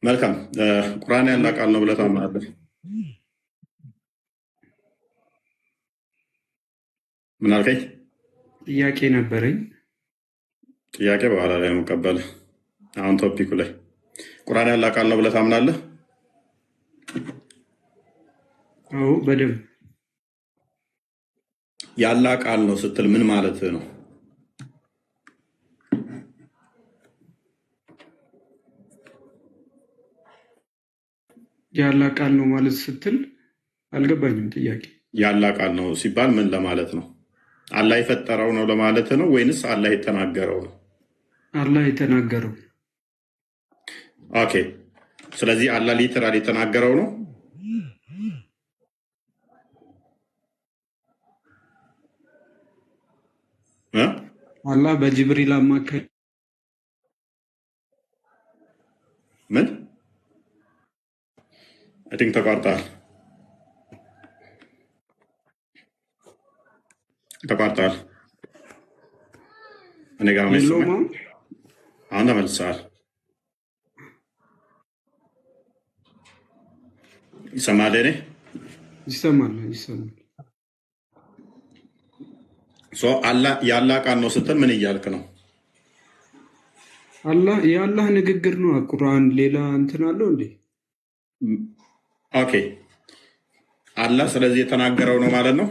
መልካም ቁርአን ያላ ቃል ነው ብለህ ታምናለህ? ምን አልከኝ? ጥያቄ ነበረኝ። ጥያቄ በኋላ ላይ መቀበል። አሁን ቶፒኩ ላይ ቁርአን ያላ ቃል ነው ብለህ ታምናለህ? አዎ በደንብ። ያላ ቃል ነው ስትል ምን ማለት ነው? ያላ ቃል ነው ማለት ስትል አልገባኝም ጥያቄ። ያላ ቃል ነው ሲባል ምን ለማለት ነው? አላህ የፈጠረው ነው ለማለት ነው ወይንስ አላህ የተናገረው ነው? አላህ የተናገረው። ኦኬ። ስለዚህ አላህ ሊተራል የተናገረው ነው። አላህ በጅብሪል አማካይ ምን አይ ቲንክ ተቋርጠሃል። እኔ ጋር አሁን ተመልሰሃል። ይሰማል? እኔ ይሰማል። የአላህ ቃል ነው ስትል ምን እያልክ ነው? የአላህ ንግግር ነው ቁርአን። ሌላ እንትን አለው እንዴ? ኦኬ። አላህ ስለዚህ የተናገረው ነው ማለት ነው።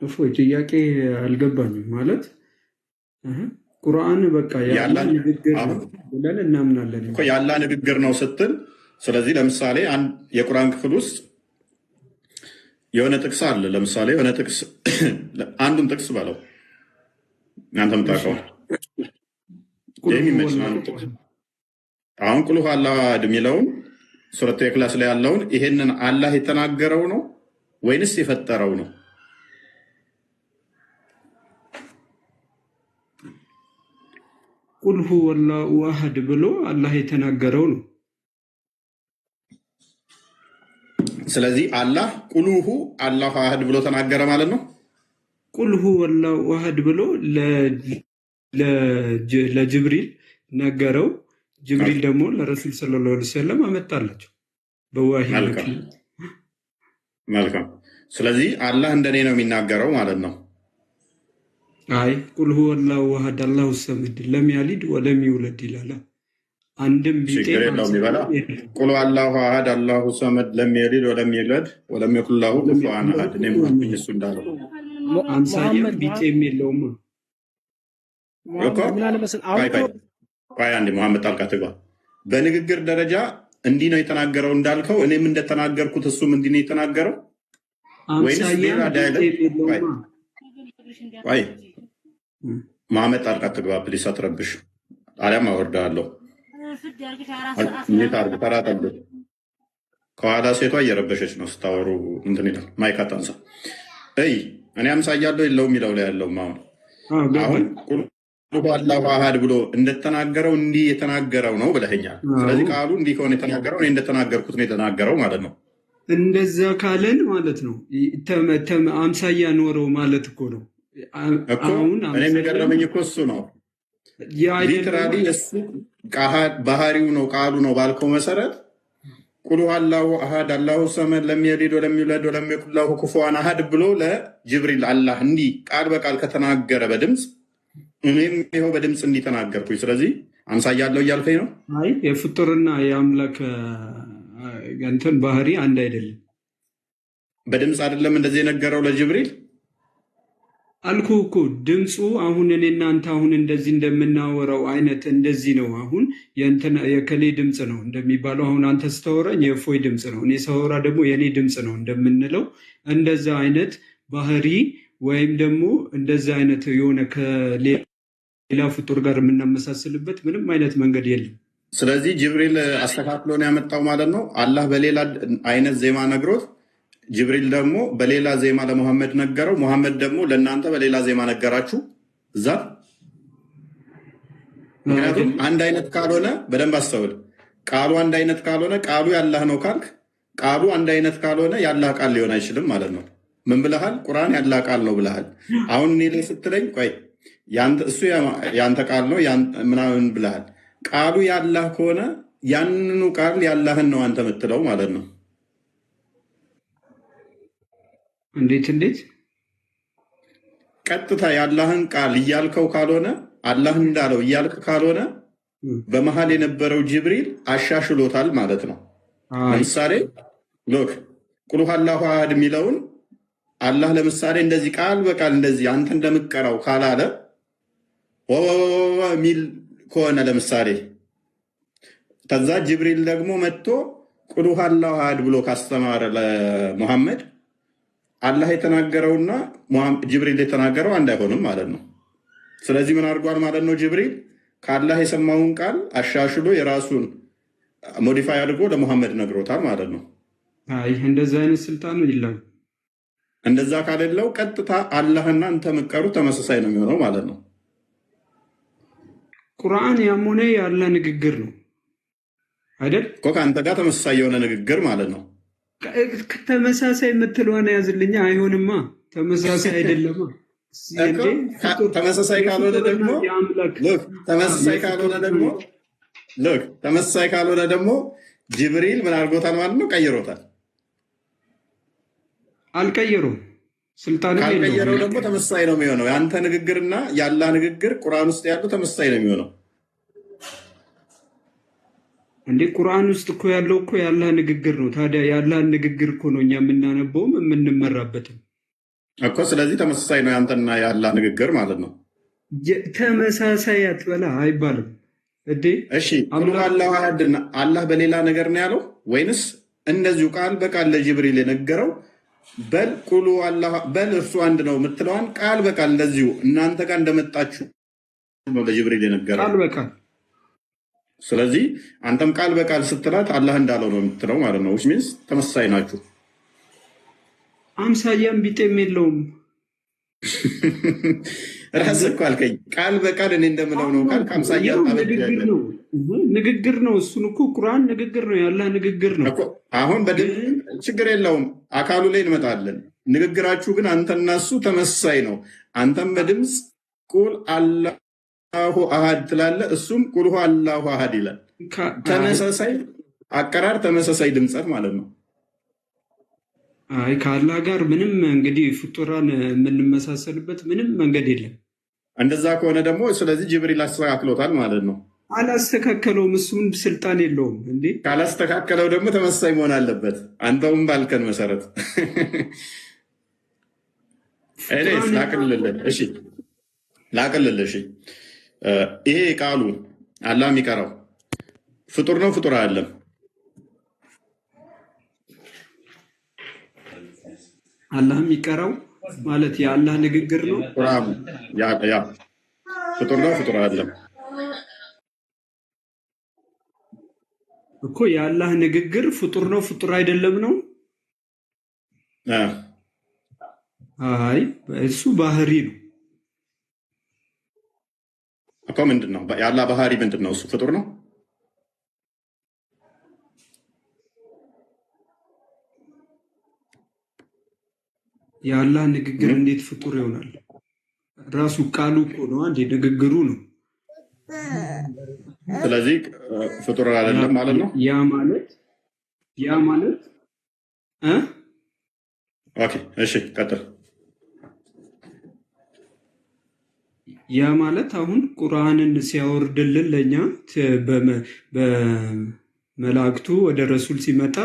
እፎይ ጥያቄ አልገባኝም። ማለት ቁርአን በቃ የአላህ ንግግር ነው ብለን እናምናለን። የአላህ ንግግር ነው ስትል ስለዚህ ለምሳሌ የቁርአን ክፍል ውስጥ የሆነ ጥቅስ አለ። ለምሳሌ የሆነ ጥቅስ አንዱን ጥቅስ በለው እናንተ የምታውቀው የሚመች ጥቅስ። አሁን ቁል ሁወ አላሁ አሐድ የሚለውን ሱረቱ ኢኽላስ ላይ ያለውን ይሄንን አላህ የተናገረው ነው ወይንስ የፈጠረው ነው? ቁል ሁወ አላሁ አሐድ ብሎ አላህ የተናገረው ነው። ስለዚህ አላህ ቁልሁ አላሁ አሐድ ብሎ ተናገረ ማለት ነው። ቁል ሁወ አላሁ አሐድ ብሎ ለጅብሪል ነገረው። ጅብሪል ደግሞ ለረሱል ሰለላሁ ዐለይሂ ወሰለም አመጣላቸው በዋሂ። መልካም። ስለዚህ አላህ እንደኔ ነው የሚናገረው ማለት ነው። አይ ቁል ሁወ አላሁ አሐድ አላሁ ሰመድ ለም ያሊድ ወለም ይውለድ ይላል። አንድም ቢጤ ቁል አላሁ አሐድ አላሁ ሰመድ ለም የሊድ ወለም ይውለድ ወለም የኩን ለሁ ኩፉወን አሐድ። እሱ እንዳለው አምሳያም ቢጤም የለውም። ቆይ አንዴ መሐመድ ጣልቃ ትግባ። በንግግር ደረጃ እንዲህ ነው የተናገረው እንዳልከው እኔም እንደተናገርኩት እሱም እንዲህ ነው የተናገረው ወይስ ሌላ ዳይሌክት? ቆይ መሐመድ ጣልቃ ትግባ ፕሊስ፣ አትረብሽ። አሊያም አወርዳለሁ። እንዴት አድርግ ተራጠብ። ከኋላ ሴቷ እየረበሸች ነው ስታወሩ እንትን ይላል። ማይክ አታንሳ። እኔ አምሳያለሁ የለውም የሚለው ላይ ያለው አሁን ቁል ሁወ አላሁ አሐድ ብሎ እንደተናገረው እንዲህ የተናገረው ነው ብለኸኛል። ስለዚህ ቃሉ እንዲህ ከሆነ የተናገረው እኔ እንደተናገርኩት ነው የተናገረው ማለት ነው። እንደዛ ካለን ማለት ነው አምሳያ ኖረው ማለት እኮ ነው። እኔ የገረመኝ እኮ እሱ ነው። ሊትራሊ እሱ ባህሪው ነው ቃሉ ነው ባልከው መሰረት ቁል ሁወ አላሁ አሐድ አላሁ ሰመድ ለም የሊድ ወለም ይውለድ ወለም የኩን ለሁ ኩፉወን አሐድ ብሎ ለጅብሪል አላህ እንዲህ ቃል በቃል ከተናገረ በድምፅ እኔም ይኸው በድምፅ እንዲህ ተናገርኩኝ። ስለዚህ አምሳያለሁ እያልከኝ ነው? አይ የፍጡርና የአምላክ እንትን ባህሪ አንድ አይደለም። በድምፅ አይደለም እንደዚህ የነገረው ለጅብሪል አልኩ እኮ ድምፁ አሁን እኔ እናንተ አሁን እንደዚህ እንደምናወራው አይነት እንደዚህ ነው። አሁን የከሌ ድምፅ ነው እንደሚባለው አሁን አንተ ስታወራኝ የእፎይ ድምፅ ነው፣ እኔ ሳወራ ደግሞ የእኔ ድምፅ ነው እንደምንለው እንደዛ አይነት ባህሪ ወይም ደግሞ እንደዛ አይነት የሆነ ከሌላ ፍጡር ጋር የምናመሳስልበት ምንም አይነት መንገድ የለም። ስለዚህ ጅብሪል አስተካክሎ ነው ያመጣው ማለት ነው። አላህ በሌላ አይነት ዜማ ነግሮት ጅብሪል ደግሞ በሌላ ዜማ ለሙሐመድ ነገረው። ሙሐመድ ደግሞ ለእናንተ በሌላ ዜማ ነገራችሁ እዛ። ምክንያቱም አንድ አይነት ካልሆነ በደንብ አስተውል። ቃሉ አንድ አይነት ካልሆነ ቃሉ ያላህ ነው ካልክ ቃሉ አንድ አይነት ካልሆነ ያላህ ቃል ሊሆን አይችልም ማለት ነው። ምን ብለሃል? ቁርአን ያላህ ቃል ነው ብለሃል። አሁን እኔ ላይ ስትለኝ ቆይ እሱ ያንተ ቃል ነው ምናምን ብለሃል። ቃሉ ያላህ ከሆነ ያንኑ ቃል ያላህን ነው አንተ የምትለው ማለት ነው። እንዴት ቀጥታ ያላህን ቃል እያልከው ካልሆነ አላህ እንዳለው እያልክ ካልሆነ በመሀል የነበረው ጅብሪል አሻሽሎታል ማለት ነው። ለምሳሌ ሎክ ቁል ሁወላሁ አሐድ የሚለውን አላህ ለምሳሌ እንደዚህ ቃል በቃል እንደዚህ አንተ እንደምትቀራው ካላለ ሚል ከሆነ ለምሳሌ ከዛ ጅብሪል ደግሞ መጥቶ ቁል ሁወላሁ አሐድ ብሎ ካስተማረ ለሙሐመድ አላህ የተናገረውና ጅብሪል የተናገረው አንድ አይሆንም ማለት ነው። ስለዚህ ምን አድርጓል ማለት ነው? ጅብሪል ከአላህ የሰማውን ቃል አሻሽሎ የራሱን ሞዲፋይ አድርጎ ለሙሐመድ ነግሮታል ማለት ነው። አይ እንደዛ አይነት ስልጣኑ የለም። እንደዛ ካሌለው ቀጥታ አላህና አንተ መቀሩ ተመሳሳይ ነው የሚሆነው ማለት ነው። ቁርአን ያሞነ ያለ ንግግር ነው አይደል? እኮ ከአንተ ጋር ተመሳሳይ የሆነ ንግግር ማለት ነው። ተመሳሳይ የምትለዋን ያዝልኛ። አይሆንማ፣ ተመሳሳይ አይደለማ። ተመሳሳይ ካልሆነ ደግሞ ጅብሪል ምን አድርጎታል ማለት ነው? ቀይሮታል። አልቀየሩም። ስልጣን ካልቀየረው ደግሞ ተመሳሳይ ነው የሚሆነው። የአንተ ንግግርና ያላ ንግግር ቁርአን ውስጥ ያለው ተመሳሳይ ነው የሚሆነው። እንዴ ቁርአን ውስጥ እኮ ያለው እኮ ያላ ንግግር ነው። ታዲያ ያላን ንግግር እኮ ነው እኛ የምናነበውም የምንመራበትም እኮ። ስለዚህ ተመሳሳይ ነው ያንተና ያላ ንግግር ማለት ነው። ተመሳሳይ አትበላ አይባልም እንዴ። እሺ ቁል ሁወላሁ አሐድና አላህ በሌላ ነገር ነው ያለው ወይንስ እንደዚሁ ቃል በቃል ለጅብሪል የነገረው በል ቁሉ አላህ በል እርሱ አንድ ነው የምትለዋን ቃል በቃል እንደዚሁ እናንተ ጋር እንደመጣችሁ ነው ለጅብሪል የነገረው ቃል በቃል። ስለዚህ አንተም ቃል በቃል ስትላት አላህ እንዳለው ነው የምትለው ማለት ነው። ሚንስ ተመሳሳይ ናችሁ። አምሳያም ቢጤም የለውም። ራስህ እኮ አልከኝ ቃል በቃል እኔ እንደምለው ነው ቃል ከአምሳያ ንግግር ነው። እሱን እኮ ቁርአን ንግግር ነው፣ ያላህ ንግግር ነው። አሁን ችግር የለውም አካሉ ላይ እንመጣለን። ንግግራችሁ ግን አንተና እሱ ተመሳሳይ ነው። አንተም በድምፅ ቁል አላሁ አሐድ ትላለህ፣ እሱም ቁል ሁወላሁ አሐድ ይላል። ተመሳሳይ አቀራር፣ ተመሳሳይ ድምፀት ማለት ነው። አይ ከአላህ ጋር ምንም እንግዲህ ፍጡራን የምንመሳሰልበት ምንም መንገድ የለም። እንደዛ ከሆነ ደግሞ ስለዚህ ጅብሪል አስተካክሎታል ማለት ነው። አላስተካከለውም፣ እሱም ስልጣን የለውም። እንዴ ካላስተካከለው ደግሞ ተመሳሳይ መሆን አለበት። አንተውም ባልከን መሰረት ላቅልልህ። ይሄ ቃሉ አላህ የሚቀራው ፍጡር ነው ፍጡር አይደለም? አላህ የሚቀራው ማለት የአላህ ንግግር ነው። ፍጡር ነው ፍጡር አይደለም እኮ። የአላህ ንግግር ፍጡር ነው ፍጡር አይደለም ነው። አይ እሱ ባህሪ ነው እኮ። ምንድን ነው የአላህ ባህሪ? ምንድን ነው እሱ? ፍጡር ነው። የአላህ ንግግር እንዴት ፍጡር ይሆናል? ራሱ ቃሉ እኮ ነው፣ አንዴ ንግግሩ ነው። ስለዚህ ፍጡር አይደለም ማለት ነው። ያ ማለት ኦኬ፣ እሺ፣ ቀጥል። ያ ማለት አሁን ቁርአንን ሲያወርድልን ለእኛ በመላእክቱ ወደ ረሱል ሲመጣ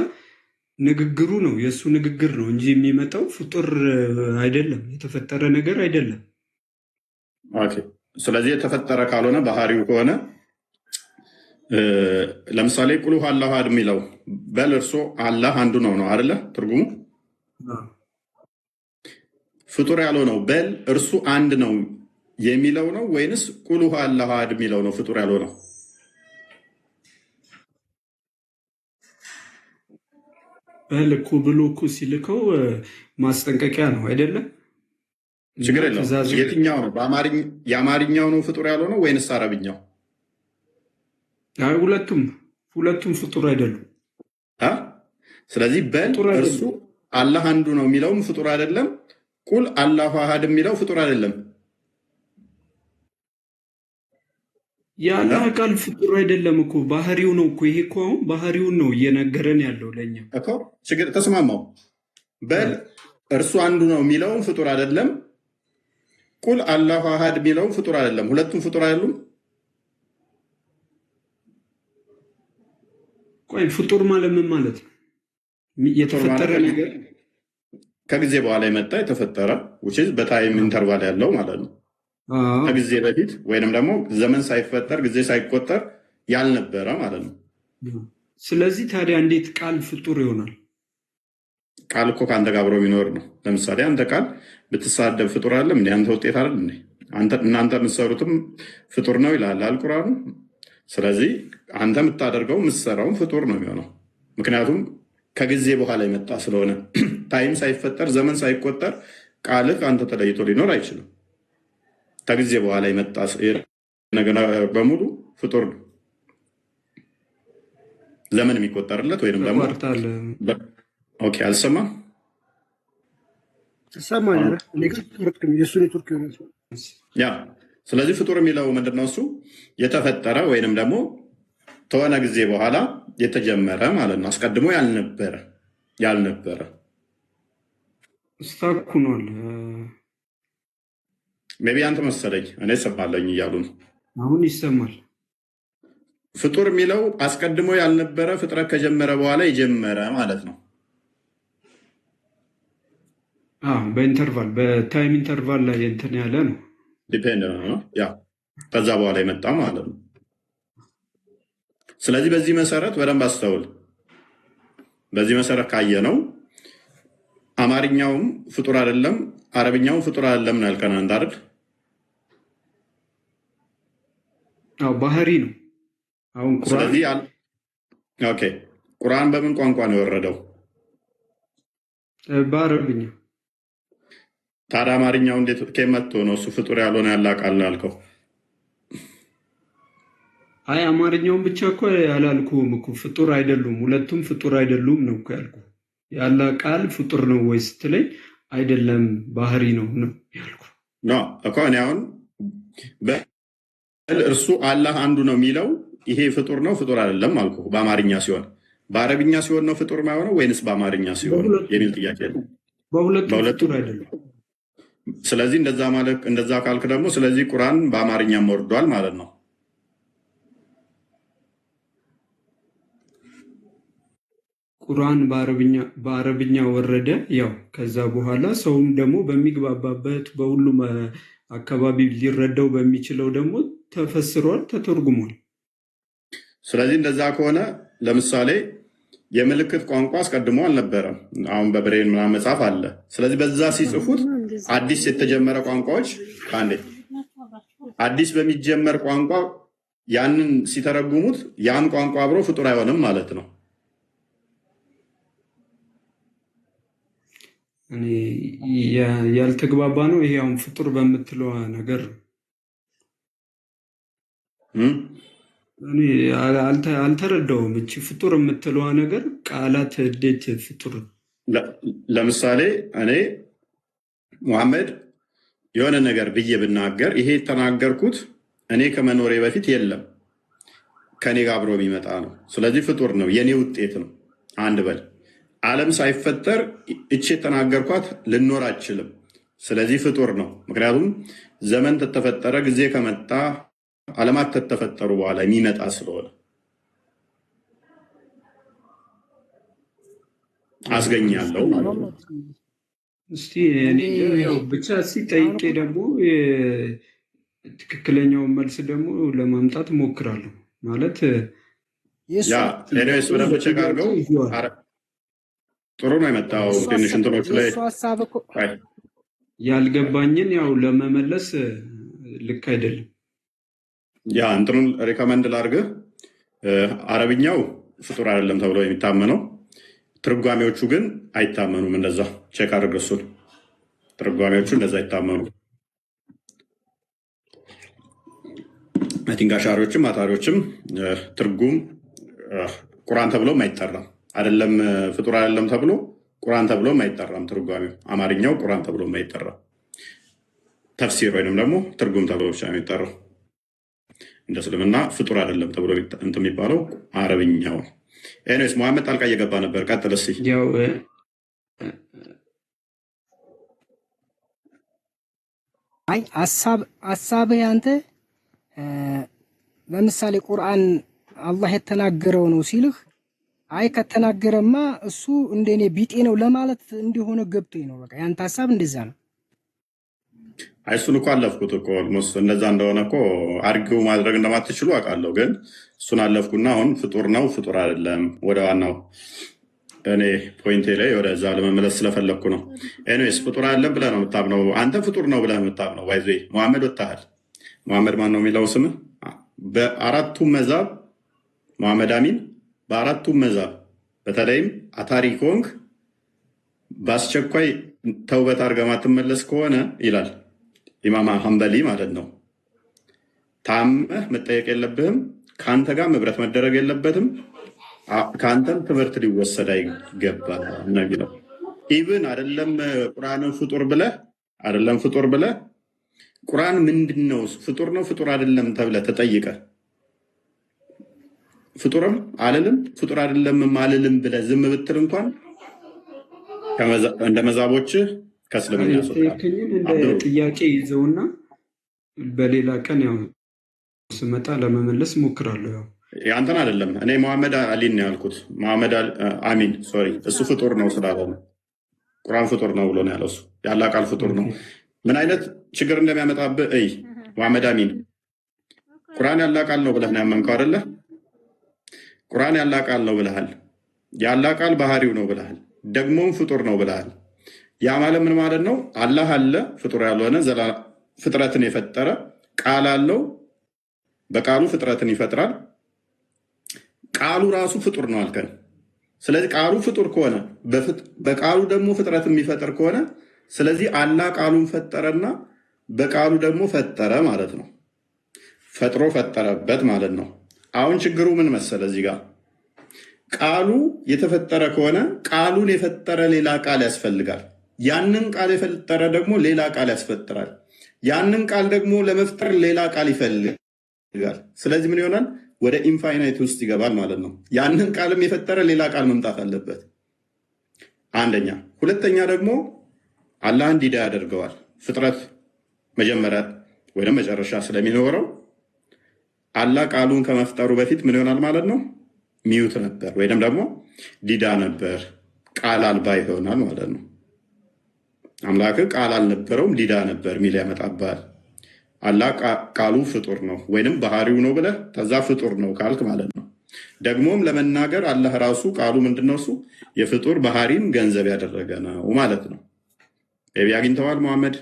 ንግግሩ ነው፣ የእሱ ንግግር ነው እንጂ የሚመጣው ፍጡር አይደለም፣ የተፈጠረ ነገር አይደለም። ስለዚህ የተፈጠረ ካልሆነ ባህሪው ከሆነ ለምሳሌ ቁል ሁወላሁ አሐድ የሚለው በል እርሱ አላህ አንዱ ነው ነው አይደለ? ትርጉሙ ፍጡር ያልሆነው በል እርሱ አንድ ነው የሚለው ነው ወይንስ ቁል ሁወላሁ አሐድ የሚለው ነው ፍጡር ያልሆነው? በልኩ ብሎ እኮ ሲልከው ማስጠንቀቂያ ነው አይደለም? ችግር የለውም። የትኛው ነው? የአማርኛው ነው ፍጡር ያልሆነው ወይንስ አረብኛው? ሁለቱም ፍጡር አይደሉም። ስለዚህ በል እርሱ አላህ አንዱ ነው የሚለውም ፍጡር አይደለም። ቁል አላሁ አሐድ የሚለው ፍጡር አይደለም። የአላህ ቃል ፍጡር አይደለም እኮ ባህሪው ነው እኮ። ይሄ እኮ አሁን ባህሪውን ነው እየነገረን ያለው ለእኛ እኮ። ችግር ተስማማው በል እርሱ አንዱ ነው የሚለውን ፍጡር አይደለም። ቁል አላሁ አሃድ የሚለውን ፍጡር አይደለም። ሁለቱም ፍጡር አይደሉም። ቆይ ፍጡር ማለት ምን ማለት ነው? የተፈጠረ ነገር ከጊዜ በኋላ የመጣ የተፈጠረ በታይም ኢንተርቫል ያለው ማለት ነው። ከጊዜ በፊት ወይንም ደግሞ ዘመን ሳይፈጠር ጊዜ ሳይቆጠር ያልነበረ ማለት ነው። ስለዚህ ታዲያ እንዴት ቃል ፍጡር ይሆናል? ቃል እኮ ከአንተ ጋር አብሮ የሚኖር ነው። ለምሳሌ አንተ ቃል ብትሳደብ ፍጡር አይደለም እንዴ? አንተ ውጤት አይደል እንዴ? እናንተ የምትሰሩትም ፍጡር ነው ይላል አልቁርአኑ። ስለዚህ አንተ የምታደርገው የምትሰራውም ፍጡር ነው የሚሆነው። ምክንያቱም ከጊዜ በኋላ የመጣ ስለሆነ ታይም ሳይፈጠር ዘመን ሳይቆጠር ቃልህ ከአንተ ተለይቶ ሊኖር አይችልም። ከጊዜ በኋላ የመጣ ነገር በሙሉ ፍጡር ነው። ዘመን የሚቆጠርለት ወይም ደግሞ ኦኬ፣ አልሰማም ያ። ስለዚህ ፍጡር የሚለው ምንድነው? እሱ የተፈጠረ ወይንም ደግሞ ከሆነ ጊዜ በኋላ የተጀመረ ማለት ነው። አስቀድሞ ያልነበረ ስታኩኗል። ሜቢ አንተ መሰለኝ እኔ ሰማለኝ እያሉ ነው። አሁን ይሰማል። ፍጡር የሚለው አስቀድሞ ያልነበረ ፍጥረት ከጀመረ በኋላ የጀመረ ማለት ነው። በኢንተርቫል በታይም ኢንተርቫል ላይ እንትን ያለ ነው። ዲፔንድ ነው ያ ከዛ በኋላ የመጣ ማለት ነው። ስለዚህ በዚህ መሰረት በደንብ አስተውል። በዚህ መሰረት ካየ ነው አማርኛውም ፍጡር አይደለም፣ አረብኛውም ፍጡር አይደለም ነው ያልከን አንተ አይደል? ባህሪ ነው። አሁን ስለዚህ ኦኬ፣ ቁርአን በምን ቋንቋ ነው የወረደው? በአረብኛ። ታዲያ አማርኛው እንዴት ከመጥቶ ነው እሱ ፍጡር ያልሆነ ያላቃል ያልከው? አይ አማርኛውን ብቻ እኮ ያላልኩም እኮ ፍጡር አይደሉም፣ ሁለቱም ፍጡር አይደሉም ነው እኮ ያልኩ። ያለ ቃል ፍጡር ነው ወይ ስትለኝ አይደለም ባህሪ ነው ያልኩ እኮ። እኔ አሁን እርሱ አላህ አንዱ ነው የሚለው ይሄ ፍጡር ነው ፍጡር አይደለም አልኩ። በአማርኛ ሲሆን በአረብኛ ሲሆን ነው ፍጡር የማይሆነው ወይንስ በአማርኛ ሲሆን የሚል ጥያቄ ነው። በሁለቱም ፍጡር አይደለም። ስለዚህ እንደዛ ካልክ ደግሞ ስለዚህ ቁርአን በአማርኛም ወርዷል ማለት ነው። ቁርአን በአረብኛ ወረደ። ያው ከዛ በኋላ ሰውም ደግሞ በሚግባባበት በሁሉም አካባቢ ሊረዳው በሚችለው ደግሞ ተፈስሯል፣ ተተርጉሟል። ስለዚህ እንደዛ ከሆነ ለምሳሌ የምልክት ቋንቋ አስቀድሞ አልነበረም። አሁን በብሬን ምናምን መጽሐፍ አለ። ስለዚህ በዛ ሲጽፉት አዲስ የተጀመረ ቋንቋዎች አዲስ በሚጀመር ቋንቋ ያንን ሲተረጉሙት ያም ቋንቋ አብሮ ፍጡር አይሆንም ማለት ነው። ያልተግባባ ነው ይሄ አሁን ፍጡር በምትለዋ ነገር አልተረዳውም። እቺ ፍጡር የምትለዋ ነገር ቃላት እንዴት ፍጡር? ለምሳሌ እኔ ሙሐመድ የሆነ ነገር ብዬ ብናገር ይሄ የተናገርኩት እኔ ከመኖሬ በፊት የለም ከኔ ጋር አብሮ የሚመጣ ነው። ስለዚህ ፍጡር ነው፣ የኔ ውጤት ነው። አንድ በል ዓለም ሳይፈጠር እቺ የተናገርኳት ልኖር አችልም። ስለዚህ ፍጡር ነው። ምክንያቱም ዘመን ተተፈጠረ ጊዜ ከመጣ ዓለማት ከተፈጠሩ በኋላ የሚመጣ ስለሆነ አስገኛለሁ ማለት ነው። እስቲ ያው ብቻ ሲጠይቄ ደግሞ ትክክለኛውን መልስ ደግሞ ለማምጣት እሞክራለሁ። ማለት ኤኒዌይስ በደንብ ቼክ አድርገው። ጥሩ ነው የመጣው። ትንሽ እንትኖች ላይ ያልገባኝን ያው ለመመለስ ልክ አይደለም። ያ እንትኑን ሪከመንድ ላድርግህ። አረብኛው ፍጡር አይደለም ተብሎ የሚታመነው፣ ትርጓሜዎቹ ግን አይታመኑም። እንደዛ ቼክ አድርገህ እሱን። ትርጓሜዎቹ እንደዛ አይታመኑ። ቲንክ አሻሪዎችም አታሪዎችም ትርጉም ቁርአን ተብሎም አይጠራም። አይደለም ፍጡር አይደለም ተብሎ ቁርአን ተብሎም አይጠራም። ትርጓሜው አማርኛው ቁርአን ተብሎም አይጠራም። ተፍሲር ወይንም ደግሞ ትርጉም ተብሎ ብቻ የሚጠራው እንደ እስልምና ፍጡር አይደለም ተብሎ እንትን የሚባለው አረብኛው። ኤኒዌይስ መሐመድ ጣልቃ እየገባ ነበር። ቀጥል እስኪ። ያው አይ ሀሳብህ አንተ ለምሳሌ ቁርአን አላህ የተናገረው ነው ሲልህ አይ ከተናገረማ እሱ እንደኔ ቢጤ ነው ለማለት እንደሆነ ገብቶኝ ነው። በቃ ያንተ ሀሳብ እንደዛ ነው። አይ እሱን እኮ አለፍኩት እኮ ኦልሞስት እንደዛ እንደሆነ እኮ አርጊው ማድረግ እንደማትችሉ አውቃለሁ፣ ግን እሱን አለፍኩና አሁን ፍጡር ነው ፍጡር አይደለም ወደ ዋናው እኔ ፖይንቴ ላይ ወደዛ ለመመለስ ስለፈለግኩ ነው። ኤኒዌይስ ፍጡር አይደለም ብለህ ነው የምታምነው አንተ፣ ፍጡር ነው ብለህ የምታምነው ባይዘ መሐመድ ወጥተሃል። መሐመድ ማን ነው የሚለው ስምህ? በአራቱም መዛብ መሐመድ አሚን በአራቱም መዛብ በተለይም አታሪ ኮንክ በአስቸኳይ ተውበት አድርገህ ማትመለስ ከሆነ ይላል ኢማም ሐንበሊ ማለት ነው፣ ታመህ መጠየቅ የለብህም፣ ከአንተ ጋር መብረት መደረግ የለበትም፣ ከአንተም ትምህርት ሊወሰድ አይገባል ነው። ኢብን አይደለም ቁርአንን ፍጡር ብለህ ቁርአን ምንድን ነው ፍጡር ነው ፍጡር አይደለም ተብለህ ተጠይቀህ ፍጡርም አልልም ፍጡር አይደለም አልልም ብለህ ዝም ብትል እንኳን እንደ መዛቦችህ ከእስልምና እንደ ጥያቄ ይዘውና በሌላ ቀን ያው ስመጣ ለመመለስ ሞክራለሁ። ያው ያንተን አይደለም እኔ መሐመድ አሊን ነው ያልኩት። መሐመድ አሚን ሶሪ፣ እሱ ፍጡር ነው ስላለ ቁርአን ፍጡር ነው ብሎ ነው ያለው። እሱ ያላ ቃል ፍጡር ነው። ምን አይነት ችግር እንደሚያመጣብህ እይ። መሐመድ አሚን ቁርአን ያላ ቃል ነው ብለህ ነው ያመንከው አይደለ? ቁርአን ያላ ቃል ነው ብለሃል። ያላ ቃል ባህሪው ነው ብለሃል። ደግሞም ፍጡር ነው ብለሃል። ያ ማለት ምን ማለት ነው? አላህ አለ ፍጡር ያልሆነ ፍጥረትን የፈጠረ ቃል አለው። በቃሉ ፍጥረትን ይፈጥራል። ቃሉ ራሱ ፍጡር ነው አልከን። ስለዚህ ቃሉ ፍጡር ከሆነ በቃሉ ደግሞ ፍጥረት የሚፈጥር ከሆነ ስለዚህ አላህ ቃሉን ፈጠረና በቃሉ ደግሞ ፈጠረ ማለት ነው። ፈጥሮ ፈጠረበት ማለት ነው። አሁን ችግሩ ምን መሰለ? እዚህ ጋር ቃሉ የተፈጠረ ከሆነ ቃሉን የፈጠረ ሌላ ቃል ያስፈልጋል። ያንን ቃል የፈጠረ ደግሞ ሌላ ቃል ያስፈጥራል። ያንን ቃል ደግሞ ለመፍጠር ሌላ ቃል ይፈልጋል። ስለዚህ ምን ይሆናል? ወደ ኢንፋይናይት ውስጥ ይገባል ማለት ነው። ያንን ቃልም የፈጠረ ሌላ ቃል መምጣት አለበት። አንደኛ። ሁለተኛ ደግሞ አላህ እንዲዳ ያደርገዋል። ፍጥረት መጀመሪያ ወይም መጨረሻ ስለሚኖረው አላህ ቃሉን ከመፍጠሩ በፊት ምን ይሆናል ማለት ነው? ሚዩት ነበር ወይም ደግሞ ዲዳ ነበር፣ ቃል አልባ ይሆናል ማለት ነው። አምላክ ቃል አልነበረውም ዲዳ ነበር ሚል ያመጣባል። አላህ ቃሉ ፍጡር ነው ወይንም ባህሪው ነው ብለህ ከዛ ፍጡር ነው ካልክ ማለት ነው። ደግሞም ለመናገር አላህ ራሱ ቃሉ ምንድነው? እሱ የፍጡር ባህሪን ገንዘብ ያደረገ ነው ማለት ነው። ቤቢ አግኝተዋል መሐመድ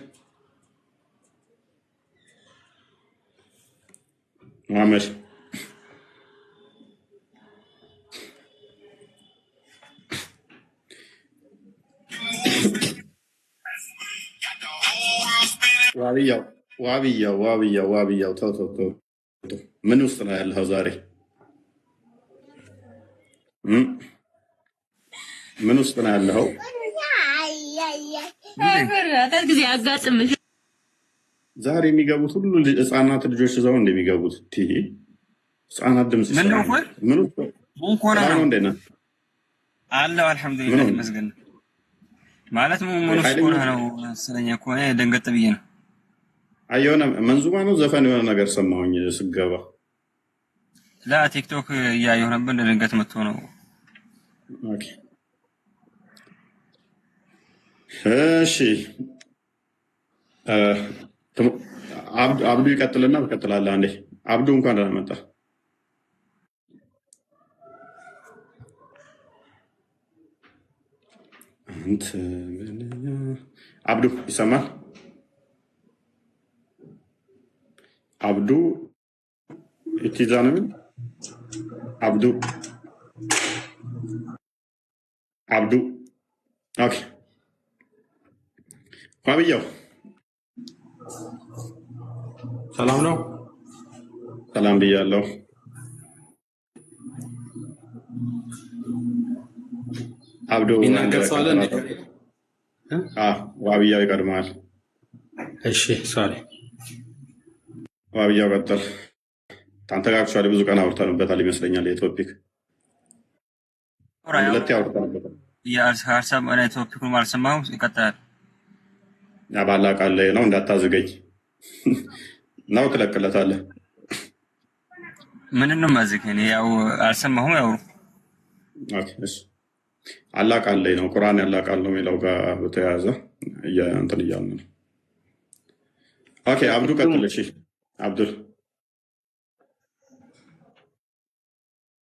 ዋብያው ተው ምን ውስጥ ነው ያለኸው ዛሬ? ምን ውስጥ ነው ያለኸው? ዛሬ የሚገቡት ሁሉ ህፃናት ልጆች እዛው እንደሚገቡት ህፃናት ድምፅ አለው። አልሐምዱሊላህ ይመስገን። ማለት ምን ውስጥ ነው ስለኛ ከሆነ ደንገጥ ብዬ ነው። የሆነ መንዙማ ነው ዘፈን የሆነ ነገር ሰማሁኝ ስገባ። ቲክቶክ እያየሁ ነበር፣ ድንገት መጥቶ ነው። እሺ አብዱ ይቀጥልና ትቀጥላለህ። አንዴ አብዱ እንኳን ደህና መጣ። አብዱ ይሰማል? አብዱ ኢትዛነም አብዱ ኦኬ። ዋብያው ሰላም ነው? ሰላም ብያለሁ። አብዱ ይናገር ሰው አለ እንዴ? ዋብያው ይቀድማል። እሺ ሶሪ ዋብያው ቀጥል። አንተ ጋር አክቹዋሊ ብዙ ቀን አውርተንበታል ይመስለኛል። የቶፒክ ሁለቴ አውርተንበታል። የሀሳብ እኔ ቶፒኩን አልሰማሁም። ይቀጥላል። ያ ባላ ቃል ላይ ነው እንዳታዝገኝ ነው ትለቅለታለህ። ምንም ነው ማዝግ እኔ ያው አልሰማሁም። ያው ኦኬ እሺ አላህ ቃል ላይ ነው ቁርአን ያላህ ቃል ነው የሚለው ጋር በተያያዘ እንትን እያልን ነው። ኦኬ አብዱ ቀጥል። እሺ አብዱል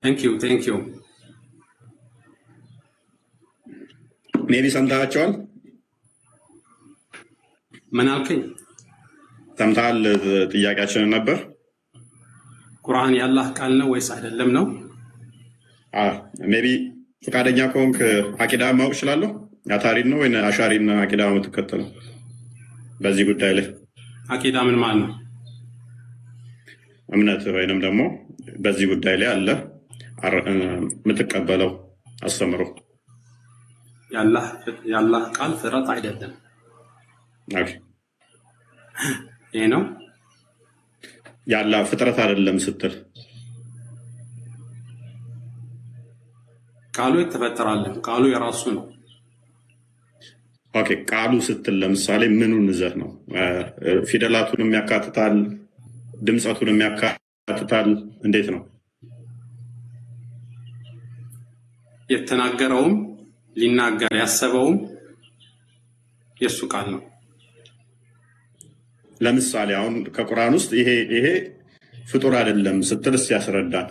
ቴንክ ዩ ሜቢ ሰምታችኋል። ምን አልከኝ? ሰምተሃል? ጥያቄያችንን ነበር። ቁርአን ያላህ ቃል ነው ወይስ አይደለም ነው? ሜቢ ፈቃደኛ ከሆንክ አቂዳ ማወቅ እችላለሁ። አታሪን ነው ወይ አሻሪን አቂዳ የምትከተለው በዚህ ጉዳይ ላይ? አቂዳ ምን ማለት ነው? እምነት ወይንም ደግሞ በዚህ ጉዳይ ላይ አለ የምትቀበለው አስተምሮ። ያላህ ቃል ፍጥረት አይደለም። ኦኬ ይሄ ነው ያላህ ፍጥረት አይደለም ስትል ቃሉ የተፈጠራለን ቃሉ የራሱ ነው። ኦኬ ቃሉ ስትል ለምሳሌ ምኑን ይዘህ ነው? ፊደላቱንም ያካትታል፣ ድምፀቱንም ያካትታል? እንዴት ነው? የተናገረውም ሊናገር ያሰበውም የሱ ቃል ነው። ለምሳሌ አሁን ከቁርአን ውስጥ ይሄ ፍጡር አይደለም ስትልስ ያስረዳል።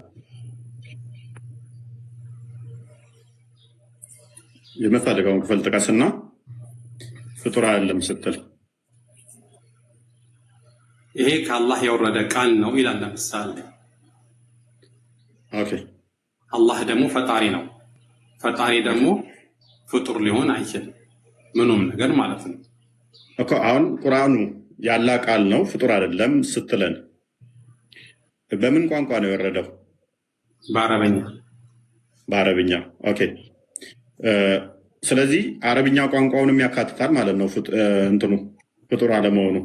የምፈልገውን ክፍል ጥቀስና ፍጡር አይደለም ስትል ይሄ ከአላህ የወረደ ቃል ነው ይላል። ለምሳሌ ኦኬ አላህ ደግሞ ፈጣሪ ነው። ፈጣሪ ደግሞ ፍጡር ሊሆን አይችልም፣ ምኑም ነገር ማለት ነው እኮ። አሁን ቁርአኑ ያላህ ቃል ነው ፍጡር አይደለም ስትለን በምን ቋንቋ ነው የወረደው? በአረበኛ። በአረብኛ ኦኬ። ስለዚህ አረብኛ ቋንቋውንም ያካትታል ማለት ነው እንትኑ ፍጡር አለመሆኑ።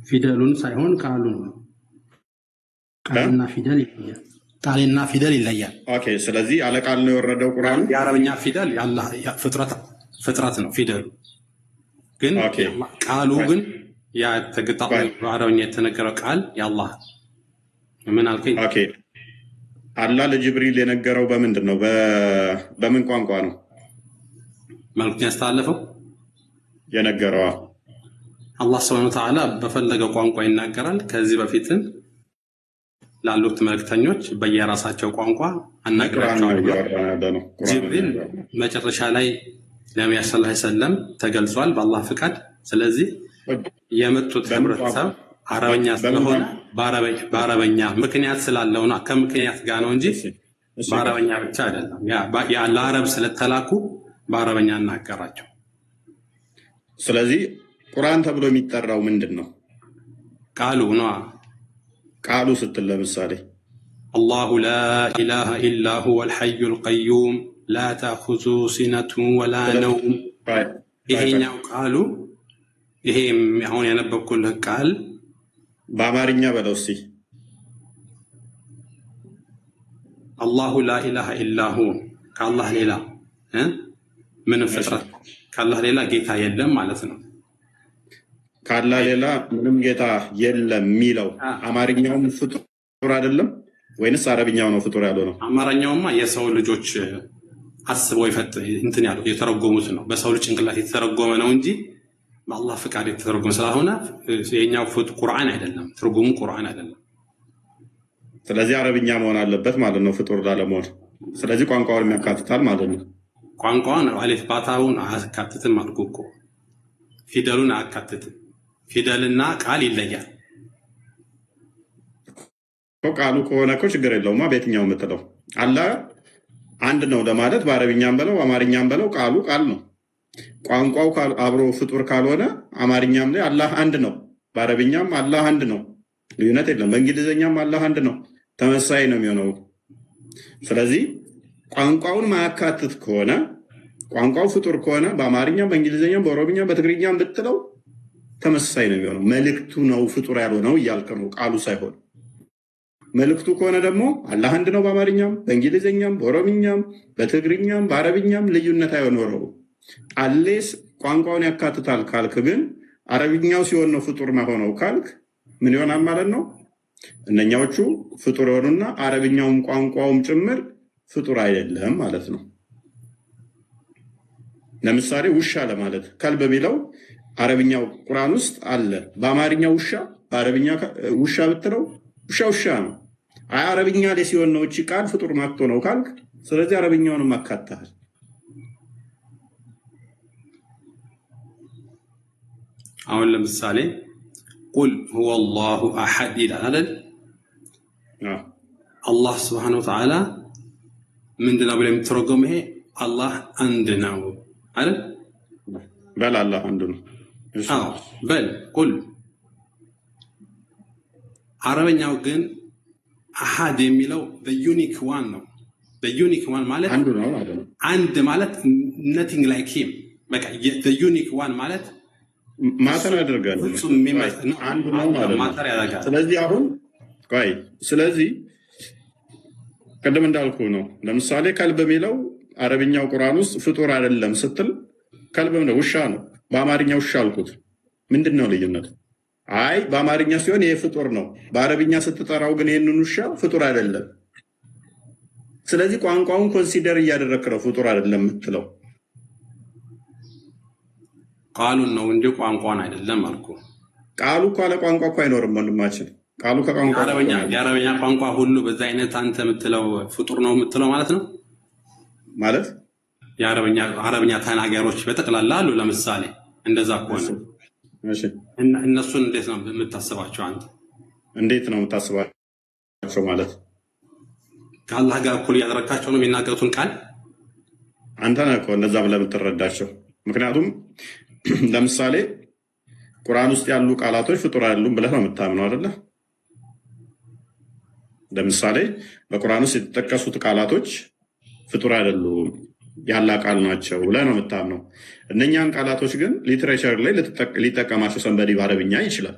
ፊደሉን ሳይሆን ቃሉን ነው። ቃልና ፊደል ይለያል። ቃልና ፊደል ይለያል። ኦኬ ስለዚህ አለ ቃል ነው የወረደው ቁርአኑ። የአረብኛ ፊደል ያላህ ፍጥረት ነው ፊደሉ ግን ቃሉ ግን ያ ተገጣጣ በአረብኛ የተነገረው ቃል ያላህ ምን አልከኝ? ኦኬ አላህ ለጅብሪል የነገረው በምንድን ነው? በምን ቋንቋ ነው መልእክቱን ያስተላለፈው? የነገረው አላህ ሱብሓነሁ ወተዓላ በፈለገው ቋንቋ ይናገራል። ከዚህ በፊትም ላሉት መልእክተኞች በየራሳቸው ቋንቋ አናግራቸዋለሁ። ጅብሪል መጨረሻ ላይ ለነብዩ ሰለላሁ ዐለይሂ ወሰለም ተገልጿል በአላህ ፍቃድ። ስለዚህ የመጡት ህብረተሰብ አረበኛ ስለሆነ በአረበኛ ምክንያት ስላለው ነው። ከምክንያት ጋር ነው እንጂ በአረበኛ ብቻ አይደለም። ያ ለአረብ ስለተላኩ በአረበኛ እናገራቸው። ስለዚህ ቁርአን ተብሎ የሚጠራው ምንድን ነው? ቃሉ ነው። ቃሉ ስትል ለምሳሌ አላሁ ላ ኢላሃ ኢላ ሁወል ሐዩል ቀዩም ላ ተእኹዙሁ ሲነቱን ወላ ነውም። ይሄኛው ቃሉ ይሄ አሁን ያነበብኩልህ ቃል በአማርኛ በለው እስኪ። አላሁ ላ ኢላሃ ኢላ ሁ ከአላህ ሌላ ምንም ፍጥረት ከአላህ ሌላ ጌታ የለም ማለት ነው። ከአላህ ሌላ ምንም ጌታ የለም የሚለው አማርኛውም ፍጡር አይደለም ወይንስ አረብኛው ነው ፍጡር ያለው ነው? አማርኛውማ የሰው ልጆች አስበው እንትን ያለው የተረጎሙት ነው። በሰው ልጅ ጭንቅላት የተረጎመ ነው እንጂ በአላህ ፍቃድ የተተረጎመ ስላልሆነ የኛው ቁርአን አይደለም፣ ትርጉሙ ቁርአን አይደለም። ስለዚህ አረብኛ መሆን አለበት ማለት ነው ፍጡር ላለመሆን። ስለዚህ ቋንቋውን ያካትታል ማለት ነው። ቋንቋውን አሊፍ ባታውን አያካትትም አልኩ እኮ። ፊደሉን አያካትትም። ፊደልና ቃል ይለያል። ቃሉ ከሆነ እኮ ችግር የለውማ። በየትኛው የምትለው አላህ አንድ ነው ለማለት በአረብኛም በለው አማርኛም በለው ቃሉ ቃል ነው። ቋንቋው አብሮ ፍጡር ካልሆነ አማርኛም ላይ አላህ አንድ ነው፣ በአረብኛም አላህ አንድ ነው፣ ልዩነት የለም። በእንግሊዝኛም አላህ አንድ ነው፣ ተመሳሳይ ነው የሚሆነው። ስለዚህ ቋንቋውን ማያካትት ከሆነ ቋንቋው ፍጡር ከሆነ በአማርኛም በእንግሊዝኛም በኦሮምኛም በትግርኛም ብትለው ተመሳሳይ ነው የሚሆነው። መልእክቱ ነው ፍጡር ያልሆነው እያልክ ነው፣ ቃሉ ሳይሆን። መልእክቱ ከሆነ ደግሞ አላህ አንድ ነው። በአማርኛም በእንግሊዝኛም በኦሮምኛም በትግርኛም በአረብኛም ልዩነት አይኖረው። አሌስ ቋንቋውን ያካትታል ካልክ ግን አረብኛው ሲሆን ነው ፍጡር መሆነው ካልክ ምን ይሆናል ማለት ነው? እነኛዎቹ ፍጡር የሆኑና አረብኛውም ቋንቋውም ጭምር ፍጡር አይደለም ማለት ነው። ለምሳሌ ውሻ ለማለት ከልብ የሚለው አረብኛው ቁርአን ውስጥ አለ። በአማርኛው ውሻ በአረብኛ ውሻ ብትለው ውሻ ነው። አይ አረብኛ ላይ ሲሆን ነው እቺ ቃል ፍጡር ማክቶ ነው ካልክ ስለዚህ አረብኛውንም አካተሃል። አሁን ለምሳሌ ቁል ሁወ አላሁ አሐድ ይላል አይደል? አላህ ስብሐነሁ ወተዓላ ምንድነው ብለው የሚተረጎም ይሄ አላህ አንድ ነው አይደል? በል አላህ አንድ ነው። አዎ በል ቁል። አረበኛው ግን አሐድ የሚለው በዩኒክ ዋን ነው። በዩኒክ ዋን ማለት አንዱ ነው ማለት ነው። አንድ ማለት nothing like him በቃ በዩኒክ ዋን ማለት ማተር ያደርጋል። አንዱ ነው ማለት ማተር ያደርጋል። ስለዚህ አሁን ቆይ ስለዚህ ቀደም እንዳልኩ ነው። ለምሳሌ ከልብ የሚለው አረብኛው ቁርአን ውስጥ ፍጡር አይደለም ስትል ከልብ ነው ውሻ ነው። በአማርኛ ውሻ አልኩት። ምንድነው ልዩነቱ? አይ በአማርኛ ሲሆን ይሄ ፍጡር ነው፣ በአረብኛ ስትጠራው ግን ይሄንን ውሻ ፍጡር አይደለም። ስለዚህ ቋንቋውን ኮንሲደር እያደረክ ነው ፍጡር አይደለም የምትለው። ቃሉን ነው እንጂ ቋንቋን አይደለም አልኩ። ቃሉ እኮ አለ ቋንቋ እኮ አይኖርም ወንድማችን። ቃሉ ከቋንቋ የአረበኛ ቋንቋ ሁሉ በዛ አይነት አንተ የምትለው ፍጡር ነው የምትለው ማለት ነው። ማለት የአረበኛ ተናጋሪዎች በጠቅላላ አሉ። ለምሳሌ እንደዛ ከሆነ እነሱን እንዴት ነው የምታስባቸው አንተ? እንዴት ነው የምታስባቸው ማለት ከአላህ ጋር እኩል እያደረካቸው ነው የሚናገሩትን ቃል አንተ ነህ እኮ እንደዛ ብለህ የምትረዳቸው። ምክንያቱም ለምሳሌ ቁርአን ውስጥ ያሉ ቃላቶች ፍጡር አይደሉም ብለህ ነው የምታምነው አይደለ? ለምሳሌ በቁርአን ውስጥ የተጠቀሱት ቃላቶች ፍጡር አይደሉም ያላ ቃል ናቸው ብለህ ነው የምታምነው። እነኛን ቃላቶች ግን ሊትሬቸር ላይ ሊጠቀማቸው ሰንበዲ በአረብኛ ይችላል።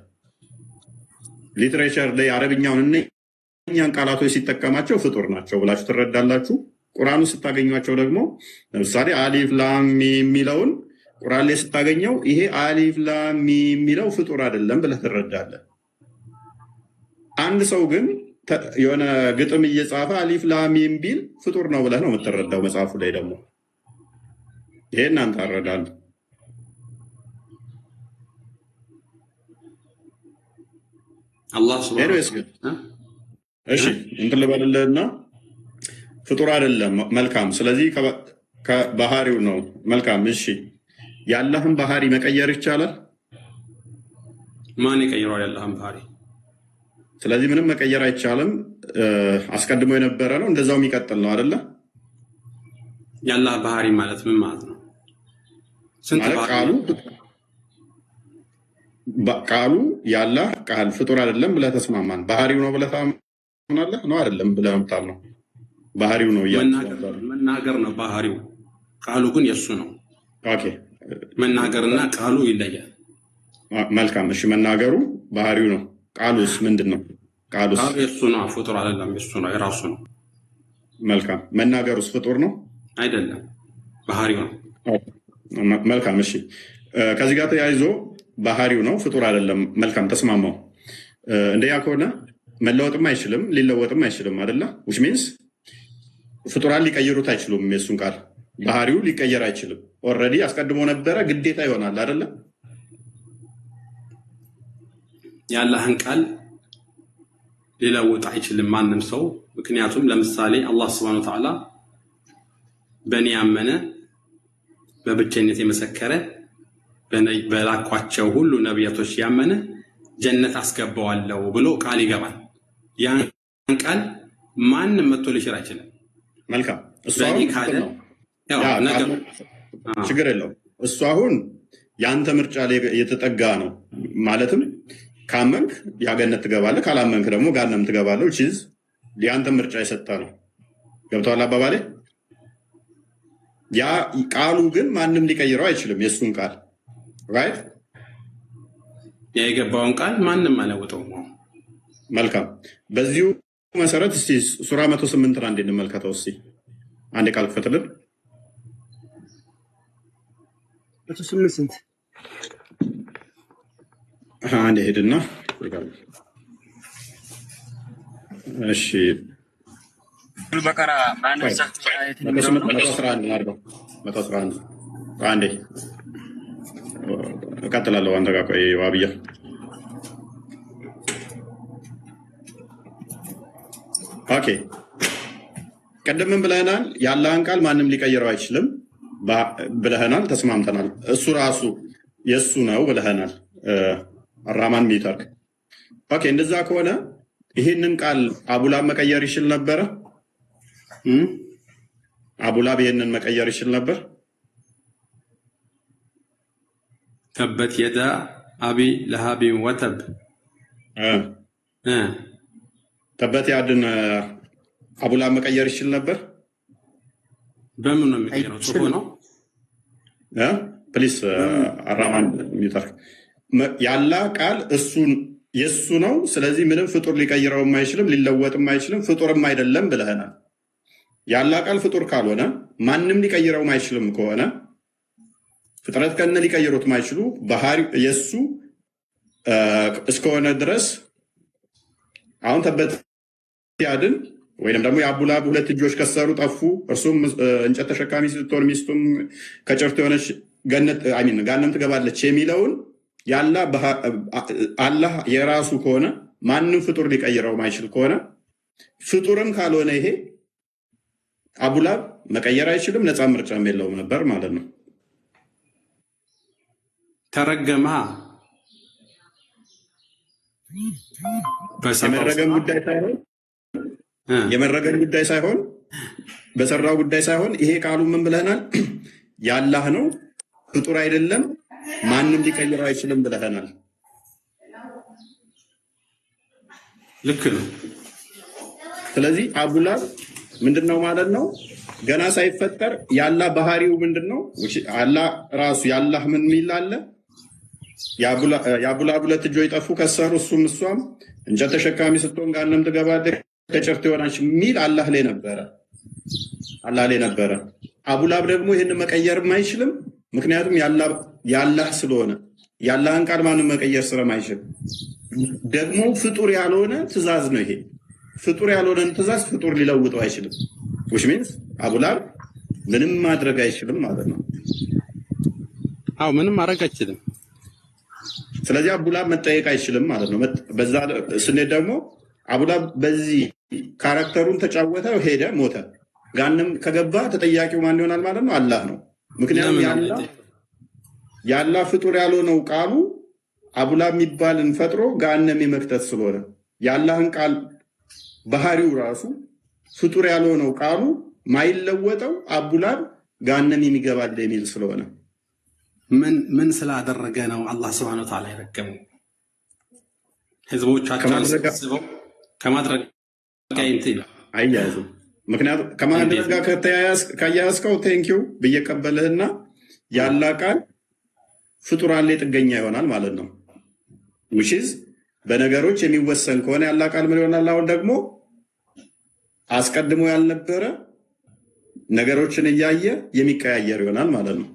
ሊትሬቸር ላይ አረብኛውን እነኛን ቃላቶች ሲጠቀማቸው ፍጡር ናቸው ብላችሁ ትረዳላችሁ። ቁርአኑ ስታገኟቸው ደግሞ ለምሳሌ አሊፍ ላም ሚም የሚለውን ቁርአን ላይ ስታገኘው ይሄ አሊፍ ላም ሚም የሚለው ፍጡር አይደለም ብለህ ትረዳለህ። አንድ ሰው ግን የሆነ ግጥም እየጻፈ አሊፍ ላም ሚም ቢል ፍጡር ነው ብለህ ነው የምትረዳው መጽሐፉ ላይ ደግሞ። ይሄ እናንተ አረዳሉ። አላህ ሱብሃነሁ እሺ እንትን ልበልልህና ፍጡር አይደለም መልካም። ስለዚህ ከባህሪው ነው መልካም። እሺ የአላህን ባህሪ መቀየር ይቻላል? ማን ይቀይረዋል የአላህን ባህሪ? ስለዚህ ምንም መቀየር አይቻልም። አስቀድሞ የነበረ ነው እንደዛው የሚቀጥል ነው አይደለ? የአላህ ባህሪ ማለት ምን ማለት ነው? ቃሉ የአላህ ቃል ፍጡር አይደለም ብለህ ተስማማን። ባህሪው ነው ብለህ ታምናለህ ነው አይደለም ብለህ የምታምነው? ባህሪው ነው መናገር ነው ባህሪው። ቃሉ ግን የሱ ነው። ኦኬ መናገርና ቃሉ ይለያል። መልካም እሺ መናገሩ ባህሪው ነው። ቃሉስ ምንድን ነው? ቃሉስ የሱ ነው። ፍጡር አይደለም የሱ ነው የራሱ ነው። መልካም መናገሩስ ፍጡር ነው አይደለም ባህሪው ነው። መልካም እሺ ከዚህ ጋር ተያይዞ ባህሪው ነው ፍጡር አይደለም። መልካም ተስማማው። እንደያ ከሆነ መለወጥም አይችልም ሊለወጥም አይችልም አይደለ? which means ፍጡራን ሊቀይሩት አይችሉም። የሱን ቃል ባህሪው ሊቀየር አይችልም። ኦልሬዲ አስቀድሞ ነበረ ግዴታ ይሆናል አይደለ? የአላህን ቃል ሊለውጥ አይችልም ማንም ሰው። ምክንያቱም ለምሳሌ አላህ Subhanahu Wa Ta'ala በእኔ ያመነ በብቸኝነት የመሰከረ በላኳቸው ሁሉ ነቢያቶች ያመነ ጀነት አስገባዋለሁ ብሎ ቃል ይገባል። ያን ቃል ማንም መጥቶ ሊሽር አይችልም። መልካም እሱ ችግር የለውም። እሱ አሁን የአንተ ምርጫ ላይ የተጠጋ ነው። ማለትም ካመንክ ያገነት ትገባለህ፣ ካላመንክ ደግሞ ጋነም ትገባለህ። ቺዝ የአንተ ምርጫ የሰጠ ነው። ገብቶሃል አባባሌ? ያ ቃሉ ግን ማንም ሊቀይረው አይችልም። የሱን ቃል ራይት የገባውን ቃል ማንም አለውጠው። መልካም በዚሁ መሰረት እስቲ ሱራ 108 አንዴ እንመልከተው እስቲ አንዴ ቃል ክፈትልን 108 አንዴ ሄድና እሺ በቀራ ማን ሰፍት አይት ነው 111 አንዴ እቀጥላለሁ አንተ ጋር ቆይ ዋብያ ኦኬ ቀደም ብለናል ያላህን ቃል ማንም ሊቀይረው አይችልም ብለናል ተስማምተናል እሱ ራሱ የሱ ነው ብለናል አራማን ሚተርክ ኦኬ እንደዛ ከሆነ ይሄንን ቃል አቡላብ መቀየር ይችል ነበር አቡላብ ይሄንን መቀየር ይችል ነበር ተበት የዳ አቢ ለሃቢ ወተብ ተበት ያድን አቡላብ መቀየር ይችል ነበር በምን ነው የሚቀየረው ጽፎ ነው ፕሊስ አራማን ሚተርክ ያላ ቃል እሱን የሱ ነው ስለዚህ ምንም ፍጡር ሊቀይረው የማይችልም ሊለወጥም አይችልም ፍጡርም አይደለም ብለናል ያላ ቃል ፍጡር ካልሆነ ማንንም ሊቀይረው ማይችልም ከሆነ ፍጥረት ከነ ሊቀይሩት ማይችሉ ባህሪ የሱ እስከሆነ ድረስ አሁን ተበት ያድን ወይንም ደግሞ የአቡላብ ሁለት እጆች ከሰሩ ጠፉ እርሱም እንጨት ተሸካሚ ስትሆን ሚስቱም ከጭርት የሆነች ገነት ጋነም ትገባለች የሚለውን ያላ አላህ የራሱ ከሆነ ማንንም ፍጡር ሊቀይረው ማይችል ከሆነ ፍጡርም ካልሆነ ይሄ አቡላብ መቀየር አይችልም ነፃ ምርጫም የለውም ነበር ማለት ነው ተረገማ የመረገም ጉዳይ ሳይሆን በሰራው ጉዳይ ሳይሆን ይሄ ቃሉ ምን ብለናል ያላህ ነው ፍጡር አይደለም ማንንም ሊቀይረው አይችልም ብለናል ልክ ነው ስለዚህ አቡላብ ምንድነው ማለት ነው ገና ሳይፈጠር ያላ ባህሪው ምንድነው አላህ ራሱ ያላህ ምን ይላል ያቡላብ ሁለት እጆች ጠፉ ከሰሩ እሱም እሷም እንጨት ተሸካሚ ስትሆን ጋነም ትገባለች ከጭርት የሆነች ሚል አላህ ላይ ነበረ አቡላብ ደግሞ ይሄን መቀየር አይችልም ምክንያቱም ያላህ ስለሆነ ያላህን ቃል ማንም መቀየር ስለማይችል ደግሞ ፍጡር ያልሆነ ትእዛዝ ነው ይሄ ፍጡር ያልሆነ ትእዛዝ ፍጡር ሊለውጠው አይችልም which means አቡላብ ምንም ማድረግ አይችልም ማለት ነው ምንም ማድረግ አይችልም ስለዚህ አቡላብ መጠየቅ አይችልም ማለት ነው በዛ ስንሄድ ደግሞ አቡላብ በዚህ ካራክተሩን ተጫወተ ሄደ ሞተ ጋንም ከገባ ተጠያቂው ማን ይሆናል ማለት ነው አላህ ነው ምክንያቱም ያላ ፍጡር ያልሆነው ቃሉ አቡላብ የሚባልን ፈጥሮ ጋነም የመክተት ስለሆነ ያላህን ቃል ባህሪው ራሱ ፍጡር ያልሆነው ቃሉ ማይለወጠው አቡላብ ጋነም የሚገባል የሚል ስለሆነ ምን ስላደረገ ነው አላህ Subhanahu Wa Ta'ala ይረከመው ህዝቦቻቸውን ሰብስበው ከማድረግ ጋይንት አያዙ ምክንያቱም ከማድረግ ጋር ከያያዝከው ቴንኪው በየቀበለህና ያላ ቃል ፍጡራን ላይ ጥገኛ ይሆናል ማለት ነው which is በነገሮች የሚወሰን ከሆነ ያላ ቃል ምን ይሆናል አሁን ደግሞ አስቀድሞ ያልነበረ ነገሮችን እያየ የሚቀያየር ይሆናል ማለት ነው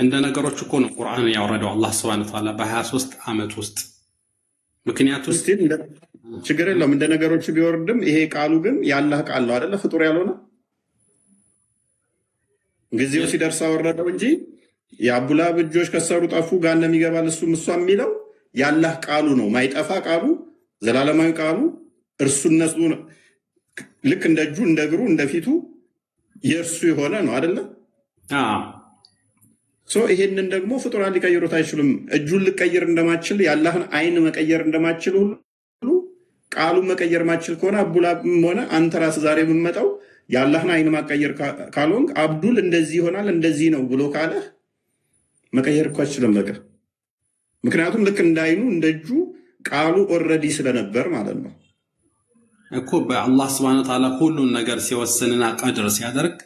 እንደ ነገሮች እኮ ነው ቁርአን ያወረደው አላህ Subhanahu Wa Ta'ala በ23 አመት ውስጥ ምክንያቱም ችግር የለውም እንደ ነገሮች ቢወርድም ይሄ ቃሉ ግን ያላህ ቃል ነው አይደለ ፍጡር ያልሆነ ጊዜው ሲደርስ አወረደው እንጂ የአቡላብ እጆች ከሰሩ ጠፉ ጋነም ይገባል እሱም እሷም የሚለው ያላህ ቃሉ ነው ማይጠፋ ቃሉ ዘላለማዊ ቃሉ እርሱነቱ ልክ እንደ እጁ እንደ እግሩ እንደ ፊቱ የእርሱ የሆነ ነው አይደለ ይሄንን ደግሞ ፍጡራን ሊቀይሩት አይችሉም እጁን ልቀይር እንደማችል ያላህን አይን መቀየር እንደማችል ሁሉ ቃሉን መቀየር ማችል ከሆነ አቡላብም ሆነ አንተ ራስህ ዛሬ የምመጣው ያላህን አይን ማቀየር ካልሆንክ አብዱል እንደዚህ ይሆናል እንደዚህ ነው ብሎ ካለ መቀየር እኮ አይችልም በቃ ምክንያቱም ልክ እንዳይኑ እንደጁ ቃሉ ኦልሬዲ ስለነበር ማለት ነው እኮ በአላህ Subhanahu Wa Ta'ala ሁሉን ነገር ሲወስንና ቀድር ሲያደርግ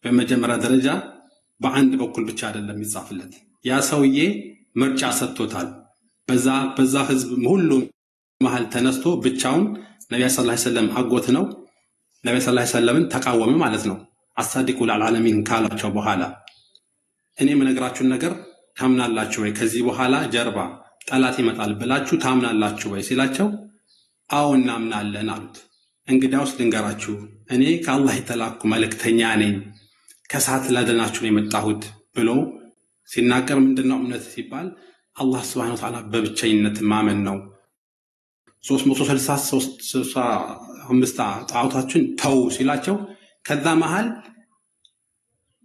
በመጀመሪያ ደረጃ በአንድ በኩል ብቻ አይደለም ይጻፍለት ያ ሰውዬ ምርጫ ሰጥቶታል በዛ ህዝብ ሁሉ መሃል ተነስቶ ብቻውን ነብዩ ሰለላሁ ዐለይሂ ወሰለም አጎት ነው ነብዩ ሰለላሁ ዐለይሂ ወሰለምን ተቃወመ ማለት ነው። አሳዲቁ ለልዓለሚን ካላቸው በኋላ እኔ የምነግራችሁን ነገር ታምናላችሁ ወይ? ከዚህ በኋላ ጀርባ ጠላት ይመጣል ብላችሁ ታምናላችሁ ወይ ሲላቸው አዎ እናምናለን አሉት። እንግዲያውስ ልንገራችሁ እኔ ከአላህ የተላኩ መልእክተኛ ነኝ ከእሳት ላድናችሁ ነው የመጣሁት ብሎ ሲናገር ምንድነው እምነት ሲባል አላህ ሱብሓነሁ ወተዓላ በብቸኝነት ማመን ነው። 365 ጣዖታችን ተው ሲላቸው ከዛ መሃል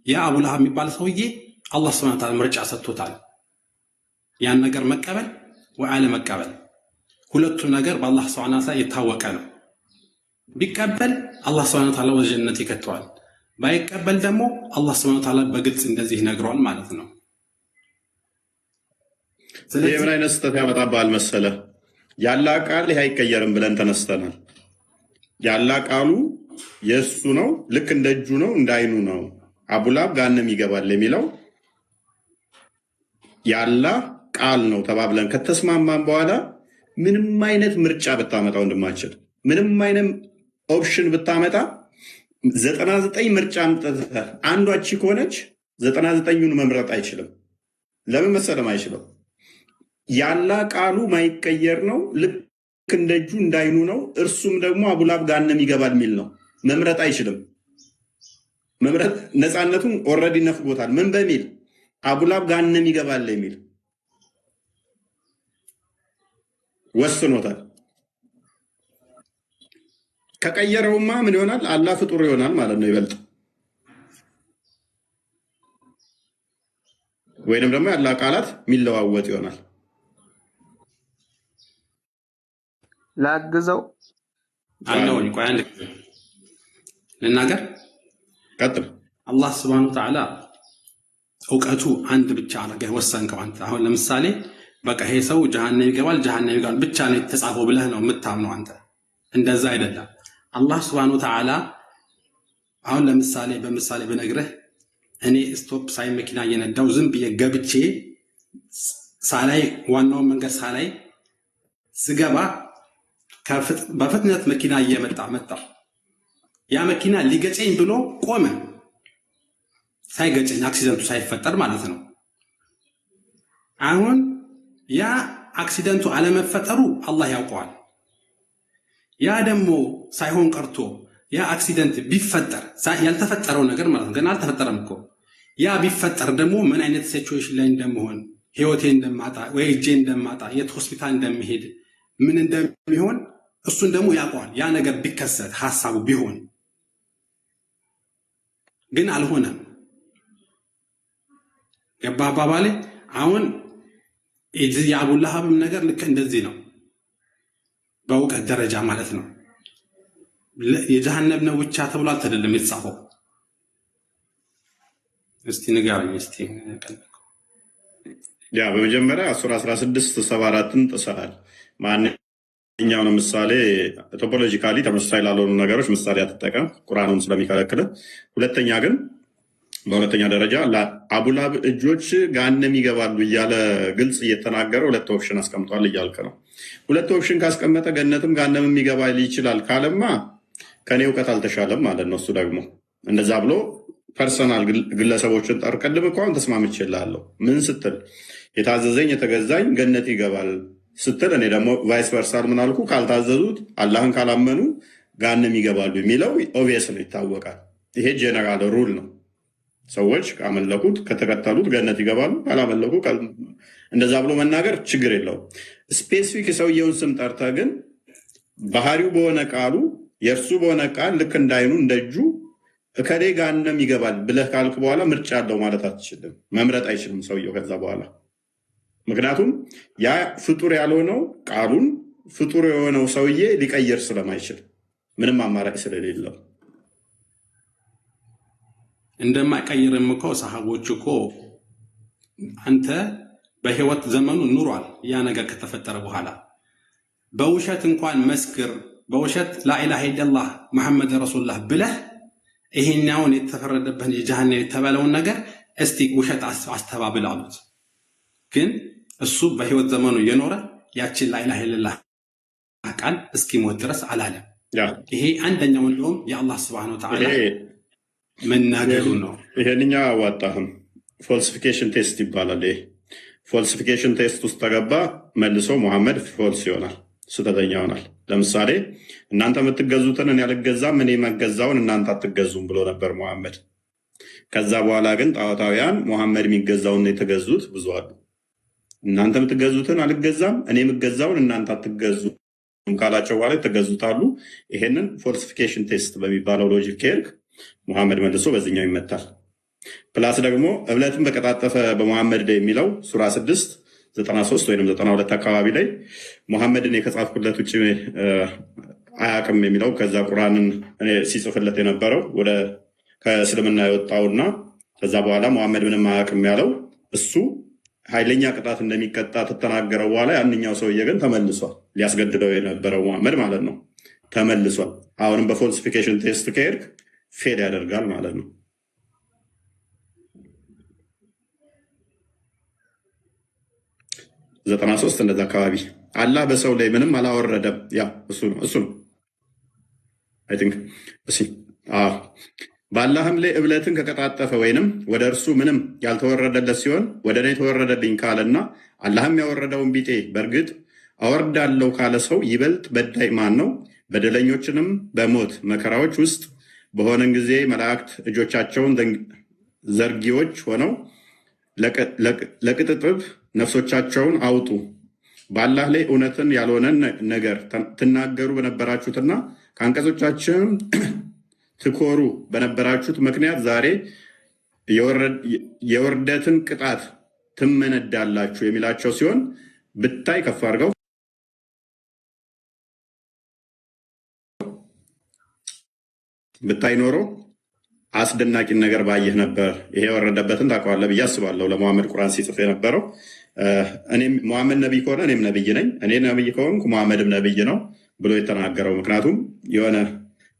የአቡ ለሃብ የሚባል ሰውዬ አላህ ሱብሓነሁ ወተዓላ ምርጫ ሰጥቶታል። ያን ነገር መቀበል ወይ አለመቀበል። ሁለቱም ነገር በአላህ ሱብሓነሁ ወተዓላ የታወቀ ነው። ቢቀበል አላህ ሱብሓነሁ ወተዓላ ወደ ጀነት ይከተዋል። ባይቀበል ደግሞ አላህ ሱብሓነሁ ወተዓላ በግልጽ እንደዚህ ነግሯል ማለት ነው። ስለዚህ ምን አይነት ስህተት ያመጣብሃል መሰለህ? ያላ ቃል ይሄ አይቀየርም ብለን ተነስተናል። ያላ ቃሉ የእሱ ነው፣ ልክ እንደ እጁ ነው፣ እንደ አይኑ ነው። አቡላብ ገሃነም ይገባል የሚለው ያላ ቃል ነው ተባብለን ከተስማማን በኋላ ምንም አይነት ምርጫ ብታመጣ ወንድማችን፣ ምንም አይነት ኦፕሽን ብታመጣ 99 ምርጫ አምጥተህ አንዷ እቺ ከሆነች 99ኙን መምረጥ አይችልም። ለምን መሰለም አይችልም? ያላ ቃሉ ማይቀየር ነው፣ ልክ እንደ እጁ እንዳይኑ ነው። እርሱም ደግሞ አቡላብ ገሃነም ይገባል የሚል ነው። መምረጥ አይችልም። መምረጥ ነፃነቱን ኦልሬዲ ነፍጎታል። ምን በሚል አቡላብ ገሃነም ይገባል የሚል ወስኖታል። ከቀየረውማ ምን ይሆናል? አላህ ፍጡር ይሆናል ማለት ነው። ይበልጥ ወይንም ደግሞ ያላ ቃላት የሚለዋወጥ ይሆናል። ላግዘው አለውኝ። ቆይ አንድ ልናገር፣ ቀጥል። አላህ ሱብሓነሁ ወተዓላ እውቀቱ አንድ ብቻ አድርገህ ወሰንከው አንተ። አሁን ለምሳሌ በቃ ይሄ ሰው ጀሃነም ይገባል ብቻ ነው የተጻፈው ብለህ ነው የምታምነው አንተ። እንደዛ አይደለም። አላህ ሱብሓነሁ ወተዓላ አሁን ለምሳሌ በምሳሌ ብነግርህ እኔ ስቶፕ ሳይ መኪና እየነዳው ዝም ብዬ ገብቼ ሳላይ ዋናውን መንገድ ሳላይ ስገባ በፍጥነት መኪና እየመጣ ያ መኪና ሊገጨኝ ብሎ ቆመ። ሳይገጨኝ አክሲደንቱ ሳይፈጠር ማለት ነው። አሁን ያ አክሲደንቱ አለመፈጠሩ አላህ ያውቀዋል። ያ ደግሞ ሳይሆን ቀርቶ ያ አክሲደንት ቢፈጠር ያልተፈጠረው ነገር ማለት ነው፣ ገና አልተፈጠረም እኮ። ያ ቢፈጠር ደግሞ ምን አይነት ሲቹዌሽን ላይ እንደምሆን፣ ህይወቴ እንደማጣ ወይ እጄ እንደማጣ፣ የት ሆስፒታል እንደምሄድ፣ ምን እንደሚሆን እሱን ደግሞ ያውቀዋል። ያ ነገር ቢከሰት ሐሳቡ ቢሆን ግን አልሆነም። ገባህ አባባሌ? አሁን የአቡ ለሃብም ነገር ልክ እንደዚህ ነው፣ በእውቀት ደረጃ ማለት ነው። የጀሃነም ነው ብቻ ተብሎ አልተደለም የተጻፈው። እስቲ ንገረኝ እስቲ። ያ በመጀመሪያ 1674ን ጥሰሃል። ማንኛውንም ምሳሌ ቶፖሎጂካሊ ተመሳሳይ ላልሆኑ ነገሮች ምሳሌ አትጠቀም፣ ቁርአኑን ስለሚከለክል። ሁለተኛ ግን በሁለተኛ ደረጃ አቡላብ እጆች ገሃነም ይገባሉ እያለ ግልጽ እየተናገረ ሁለት ኦፕሽን አስቀምጧል እያልክ ነው። ሁለት ኦፕሽን ካስቀመጠ ገነትም ገሃነምም ይገባል ይችላል ካለማ ከኔ እውቀት አልተሻለም ማለት ነው። እሱ ደግሞ እንደዛ ብሎ ፐርሰናል ግለሰቦችን ጠር ቀድም እኮ አሁን ተስማምቼልሃለሁ። ምን ስትል የታዘዘኝ የተገዛኝ ገነት ይገባል ስትል፣ እኔ ደግሞ ቫይስ ቨርሳል ምን አልኩ? ካልታዘዙት አላህን ካላመኑ ገሃነም ይገባሉ የሚለው ኦብቪየስ ነው፣ ይታወቃል። ይሄ ጄነራል ሩል ነው። ሰዎች ካመለኩት ከተከተሉት ገነት ይገባሉ፣ ካላመለኩ እንደዛ ብሎ መናገር ችግር የለውም። ስፔሲፊክ የሰውየውን ስም ጠርተህ ግን ባህሪው በሆነ ቃሉ የእርሱ በሆነ ቃል ልክ እንዳይኑ እንደእጁ እከሌ ገሃነም ይገባል ብለህ ካልክ በኋላ ምርጫ አለው ማለት አትችልም። መምረጥ አይችልም ሰውየው ከዛ በኋላ። ምክንያቱም ያ ፍጡር ያልሆነው ቃሉን ፍጡር የሆነው ሰውዬ ሊቀየር ስለማይችል ምንም አማራጭ ስለሌለው እንደማይቀይርም እኮ ሰሃቦች እኮ አንተ በህይወት ዘመኑ ኑሯል። ያ ነገር ከተፈጠረ በኋላ በውሸት እንኳን መስክር፣ በውሸት ላኢላሃ ኢለላህ መሐመድ ረሱሉላህ ብለህ ይሄኛውን የተፈረደበትን የጀሃነም የተባለውን ነገር እስቲ ውሸት አስተባብል አሉት። ግን እሱ በህይወት ዘመኑ የኖረ ያችን ላኢላሃ ኢለላህ ቃል እስኪሞት ድረስ አላለም። ይሄ አንደኛው እንደውም የአላህ ስብሐነሁ ወተዓላ መናገሩ ነው። ይሄንኛ አዋጣህም ፎልሲፊኬሽን ቴስት ይባላል። ይሄ ፎልሲፊኬሽን ቴስት ውስጥ ተገባ መልሶ ሙሐመድ ፎልስ ይሆናል፣ ስተተኛ ይሆናል። ለምሳሌ እናንተ የምትገዙትን እኔ አልገዛም፣ እኔ መገዛውን እናንተ አትገዙም ብሎ ነበር ሙሐመድ። ከዛ በኋላ ግን ጣዖታውያን ሙሐመድ የሚገዛውን የተገዙት ብዙ አሉ። እናንተ የምትገዙትን አልገዛም፣ እኔ የምገዛውን እናንተ አትገዙም ካላቸው በኋላ የተገዙታሉ። ይሄንን ፎልሲፊኬሽን ቴስት በሚባለው ሎጂክ ከሄድክ ሙሐመድ መልሶ በዚህኛው ይመታል። ፕላስ ደግሞ እብለትን በቀጣጠፈ በሙሐመድ ላይ የሚለው ሱራ 6:93 ወይም 92 አካባቢ ላይ ሙሐመድን ከጻፍኩለት ውጭ አያውቅም የሚለው ከዛ ቁርአንን ሲጽፍለት የነበረው ወደ ከእስልምና የወጣውና ከዛ በኋላ ሙሐመድ ምንም አያውቅም ያለው እሱ ኃይለኛ ቅጣት እንደሚቀጣ ተተናገረው በኋላ ያንኛው ሰውዬ ግን ተመልሷል። ሊያስገድደው የነበረው ሙሐመድ ማለት ነው ተመልሷል። አሁንም በፎልሲፊኬሽን ቴስት ከሄድክ ፌል ያደርጋል ማለት ነው። 93 እንደዛ አካባቢ አላህ በሰው ላይ ምንም አላወረደም። ያ እሱ ነው አይ ቲንክ በአላህም ላይ እብለትን ከቀጣጠፈ ወይንም ወደ እርሱ ምንም ያልተወረደለት ሲሆን ወደ እኔ የተወረደልኝ ካለና አላህም ያወረደውን ቢጤ በእርግጥ አወርዳለሁ ካለ ሰው ይበልጥ በዳይ ማን ነው? በደለኞችንም በሞት መከራዎች ውስጥ በሆነን ጊዜ መላእክት እጆቻቸውን ዘርጊዎች ሆነው ለቅጥጥብ ነፍሶቻቸውን አውጡ፣ በአላህ ላይ እውነትን ያልሆነን ነገር ትናገሩ በነበራችሁትና ከአንቀጾቻችንም ትኮሩ በነበራችሁት ምክንያት ዛሬ የውርደትን ቅጣት ትመነዳላችሁ የሚላቸው ሲሆን ብታይ ከፍ አድርገው ብታይ ኖሮ አስደናቂን ነገር ባየህ ነበር። ይሄ የወረደበትን ታውቀዋለህ ብዬ አስባለሁ። ለሙሐመድ ቁርአን ሲጽፍ የነበረው እኔም ሙሐመድ ነቢይ ከሆነ እኔም ነቢይ ነኝ፣ እኔ ነቢይ ከሆንኩ ሙሐመድም ነቢይ ነው ብሎ የተናገረው። ምክንያቱም የሆነ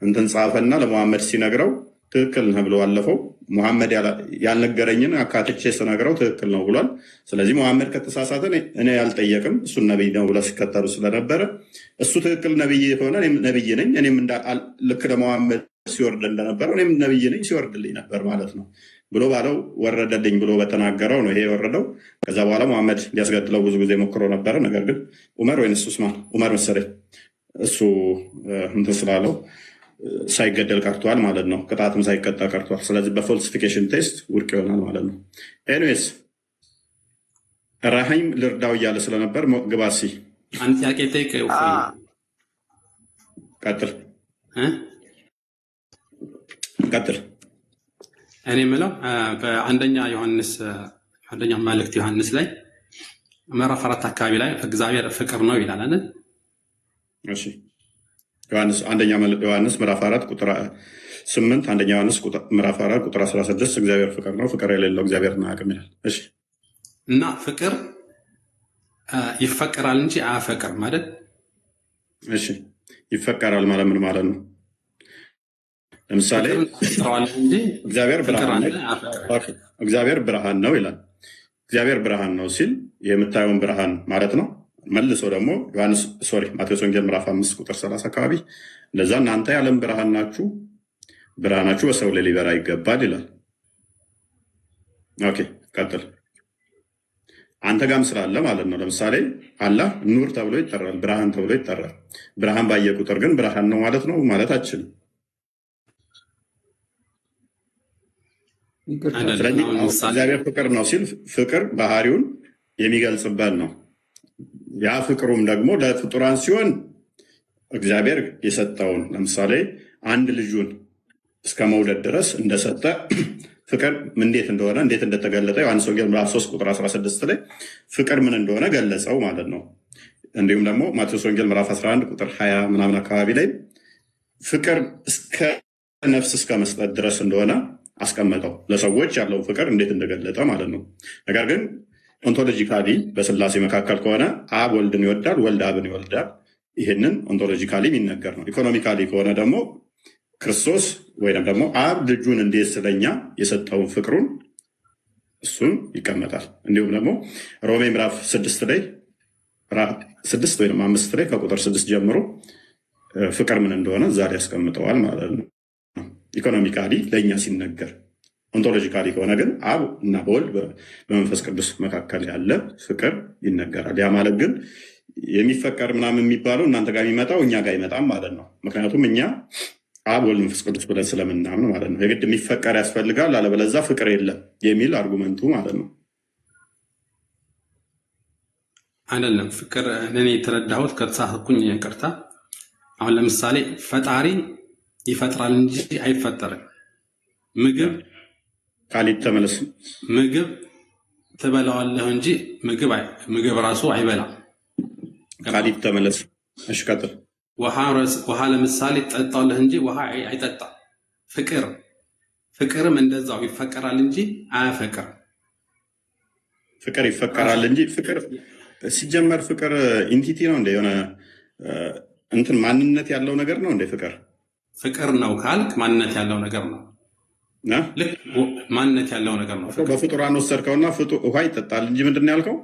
እንትን ጻፈና ለሙሐመድ ሲነግረው ትክክል ነህ ብሎ አለፈው። ሙሐመድ ያልነገረኝን አካትቼ ስነግረው ትክክል ነው ብሏል። ስለዚህ ሙሐመድ ከተሳሳተ እኔ ያልጠየቅም እሱን ነቢይ ነው ብለው ሲከተሉ ስለነበረ እሱ ትክክል ነቢይ ከሆነ እኔም ነቢይ ነኝ፣ እኔም ልክ ለሙሐመድ ሲወርድ እንደነበረው እኔም ነቢይ ነኝ ሲወርድልኝ ነበር ማለት ነው ብሎ ባለው ወረደልኝ ብሎ በተናገረው ነው ይሄ የወረደው። ከዛ በኋላ ሙሐመድ ሊያስገድለው ብዙ ጊዜ ሞክሮ ነበረ። ነገር ግን ዑመር ወይንስ ዑስማን ዑመር መሰለኝ እሱ እንትን ስላለው ሳይገደል ቀርቷል ማለት ነው። ቅጣትም ሳይቀጣ ቀርቷል። ስለዚህ በፎልሲፊኬሽን ቴስት ውድቅ ይሆናል ማለት ነው። ኤኒዌይስ ራሂም ልርዳው እያለ ስለነበር ግባሲ አንድ ጥያቄ ጠይቅ። ቀጥል። እኔ የምለው በአንደኛ መልእክት ዮሐንስ ላይ ምዕራፍ 4 አካባቢ ላይ እግዚአብሔር ፍቅር ነው ይላል አይደል? እሺ አንደኛ ዮሐንስ ምዕራፍ 4 ቁጥር 8 አንደኛ ዮሐንስ ምዕራፍ 4 ቁጥር 16 እግዚአብሔር ፍቅር ነው፣ ፍቅር የሌለው እግዚአብሔርን አያውቅም ይላል። እሺ እና ፍቅር ይፈቀራል እንጂ አያፈቅርም አይደል? እሺ ይፈቀራል ማለት ምን ማለት ነው? ለምሳሌ እግዚአብሔር ብርሃን ነው ይላል። እግዚአብሔር ብርሃን ነው ሲል የምታየውን ብርሃን ማለት ነው። መልሶ ደግሞ ማቴዎስ ወንጌል ምዕራፍ 5 ቁጥር 30 አካባቢ ለዛ እናንተ የዓለም ብርሃን ናችሁ፣ ብርሃናችሁ በሰው ላይ ሊበራ ይገባል ይላል። ኦኬ ቀጥል። አንተ ጋም ስላለ ማለት ነው። ለምሳሌ አላህ ኑር ተብሎ ይጠራል፣ ብርሃን ተብሎ ይጠራል። ብርሃን ባየ ቁጥር ግን ብርሃን ነው ማለት ነው ማለት አችልም። ስለዚህ እግዚአብሔር ፍቅር ነው ሲል ፍቅር ባህሪውን የሚገልጽበት ነው። ያ ፍቅሩም ደግሞ ለፍጡራን ሲሆን እግዚአብሔር የሰጠውን ለምሳሌ አንድ ልጁን እስከ መውለድ ድረስ እንደሰጠ ፍቅር እንዴት እንደሆነ እንዴት እንደተገለጠ ዮሐንስ ወንጌል ምዕራፍ 3 ቁጥር 16 ላይ ፍቅር ምን እንደሆነ ገለጸው ማለት ነው። እንዲሁም ደግሞ ማቴዎስ ወንጌል ምዕራፍ 11 ቁጥር 20 ምናምን አካባቢ ላይ ፍቅር እስከ ነፍስ እስከ መስጠት ድረስ እንደሆነ አስቀመጠው። ለሰዎች ያለው ፍቅር እንዴት እንደገለጠ ማለት ነው። ነገር ግን ኦንቶሎጂካሊ በስላሴ መካከል ከሆነ አብ ወልድን ይወዳል፣ ወልድ አብን ይወልዳል። ይህንን ኦንቶሎጂካሊ የሚነገር ነው። ኢኮኖሚካሊ ከሆነ ደግሞ ክርስቶስ ወይም ደግሞ አብ ልጁን እንዴት ስለኛ የሰጠውን ፍቅሩን እሱን ይቀመጣል። እንዲሁም ደግሞ ሮሜ ምዕራፍ 6 ላይ 6 ወይም 5 ላይ ከቁጥር 6 ጀምሮ ፍቅር ምን እንደሆነ እዛ ላይ ያስቀምጠዋል ማለት ነው። ኢኮኖሚካሊ ለእኛ ሲነገር፣ ኦንቶሎጂካሊ ከሆነ ግን አብ እና በወልድ በመንፈስ ቅዱስ መካከል ያለ ፍቅር ይነገራል። ያ ማለት ግን የሚፈቀር ምናምን የሚባለው እናንተ ጋር የሚመጣው እኛ ጋር አይመጣም ማለት ነው። ምክንያቱም እኛ አብ ወልድ መንፈስ ቅዱስ ብለን ስለምናምን ማለት ነው። የግድ የሚፈቀር ያስፈልጋል፣ አለበለዛ ፍቅር የለም የሚል አርጉመንቱ ማለት ነው። አይደለም ፍቅር እኔ የተረዳሁት ከተሳሳትኩኝ ይቅርታ። አሁን ለምሳሌ ፈጣሪ ይፈጥራል እንጂ አይፈጠርም። ካሊድ ተመለስ። ምግብ ትበላዋለህ እንጂ ምግብ ራሱ አይበላም። ካሊድ ተመለስ። እሺ ቀጥል። ውሃ ለምሳሌ ትጠጣዋለህ እንጂ ውሃ አይጠጣም። ፍቅርም እንደዛው ይፈቀራል እንጂ አያፈቅርም። ፍቅር ይፈቀራል እንጂ ፍቅር ሲጀመር ፍቅር ኢንቲቲ ነው እንደ የሆነ እንትን ማንነት ያለው ነገር ነው እንደ ፍቅር ነው ካልክ ማንነት ያለው ነገር ነው። ልክ ማንነት ያለው ነገር ነው። በፍጡራን ወሰድከውና ውሃ ይጠጣል እንጂ ምንድን ነው ያልከው?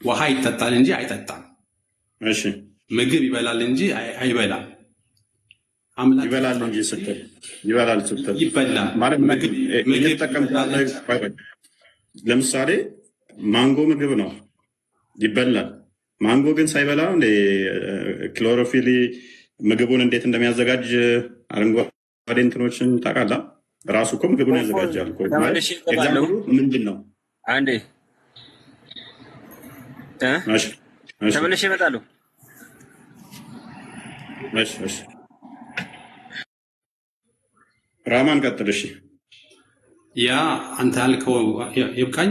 ውሃ ይጠጣል እንጂ አይጠጣም። እሺ ምግብ ይበላል እንጂ አይበላም። ይበላል እንጂ ስትል ይበላል ስትል ይበላል ማለት ምግብ ለምሳሌ ማንጎ ምግብ ነው ይበላል። ማንጎ ግን ሳይበላ እንደ ክሎሮፊል ምግቡን እንዴት እንደሚያዘጋጅ አረንጓዴ እንትኖችን ታውቃለህ? ራሱ እኮ ምግቡን ያዘጋጃል። ኤግዛምፕሉ ምንድን ነው? አንዴ ተመልሼ እመጣለሁ። ራማን ቀጥል። እሺ ያ አንተ ያልከው ይብቃኝ።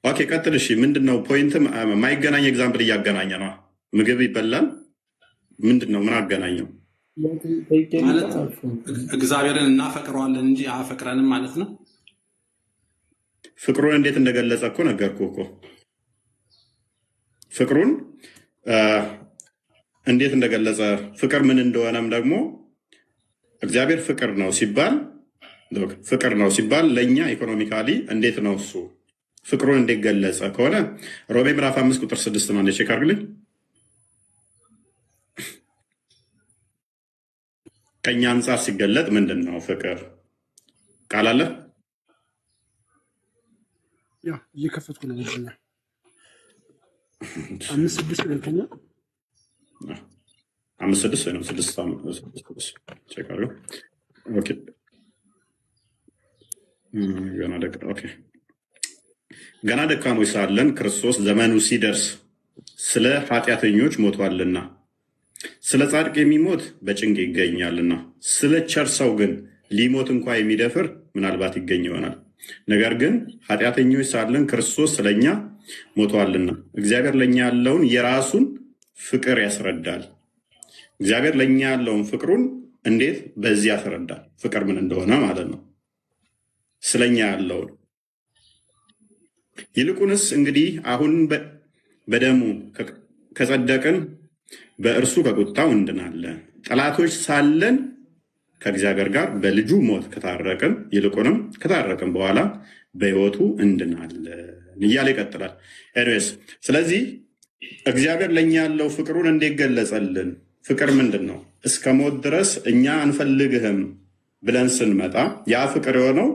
ኦኬ ቀጥል። እሺ ምንድን ነው ፖይንትም የማይገናኝ ኤግዛምፕል እያገናኘ ነው። ምግብ ይበላል ምንድን ነው? ምን አገናኘው? ማለት እግዚአብሔርን እናፈቅረዋለን እንጂ አያፈቅረንም ማለት ነው። ፍቅሩን እንዴት እንደገለጸ እኮ ነገርኩህ እኮ። ፍቅሩን እንዴት እንደገለጸ ፍቅር ምን እንደሆነም ደግሞ እግዚአብሔር ፍቅር ነው ሲባል ለእኛ ኢኮኖሚካሊ እንዴት ነው እሱ ፍቅሩን እንዴት ገለጸ ከሆነ ሮሜ ምዕራፍ 5 ቁጥር 6 ነው። ቼክ አድርግልኝ። ከኛ አንጻር ሲገለጥ ምንድን ነው ፍቅር? ቃል አለ ያ እየከፈትኩ ነው። 5:6 ሁለተኛ 5:6 ወይ ነው 6 ቼክ አድርገው። ኦኬ ገና ደካሞች ሳለን ክርስቶስ ዘመኑ ሲደርስ ስለ ኃጢአተኞች ሞቷልና፣ ስለ ጻድቅ የሚሞት በጭንቅ ይገኛልና፣ ስለ ቸር ሰው ግን ሊሞት እንኳ የሚደፍር ምናልባት ይገኝ ይሆናል። ነገር ግን ኃጢአተኞች ሳለን ክርስቶስ ስለኛ ሞቷልና እግዚአብሔር ለእኛ ያለውን የራሱን ፍቅር ያስረዳል። እግዚአብሔር ለእኛ ያለውን ፍቅሩን እንዴት በዚህ ያስረዳል? ፍቅር ምን እንደሆነ ማለት ነው። ስለኛ ያለውን ይልቁንስ እንግዲህ አሁን በደሙ ከጸደቅን በእርሱ ከቁጣው እንድናለን። ጠላቶች ሳለን ከእግዚአብሔር ጋር በልጁ ሞት ከታረቅን፣ ይልቁንም ከታረቅን በኋላ በሕይወቱ እንድናለን እያለ ይቀጥላል። ኤኒዌይስ ስለዚህ እግዚአብሔር ለእኛ ያለው ፍቅሩን እንዴት ገለጸልን? ፍቅር ምንድን ነው? እስከ ሞት ድረስ እኛ አንፈልግህም ብለን ስንመጣ ያ ፍቅር የሆነው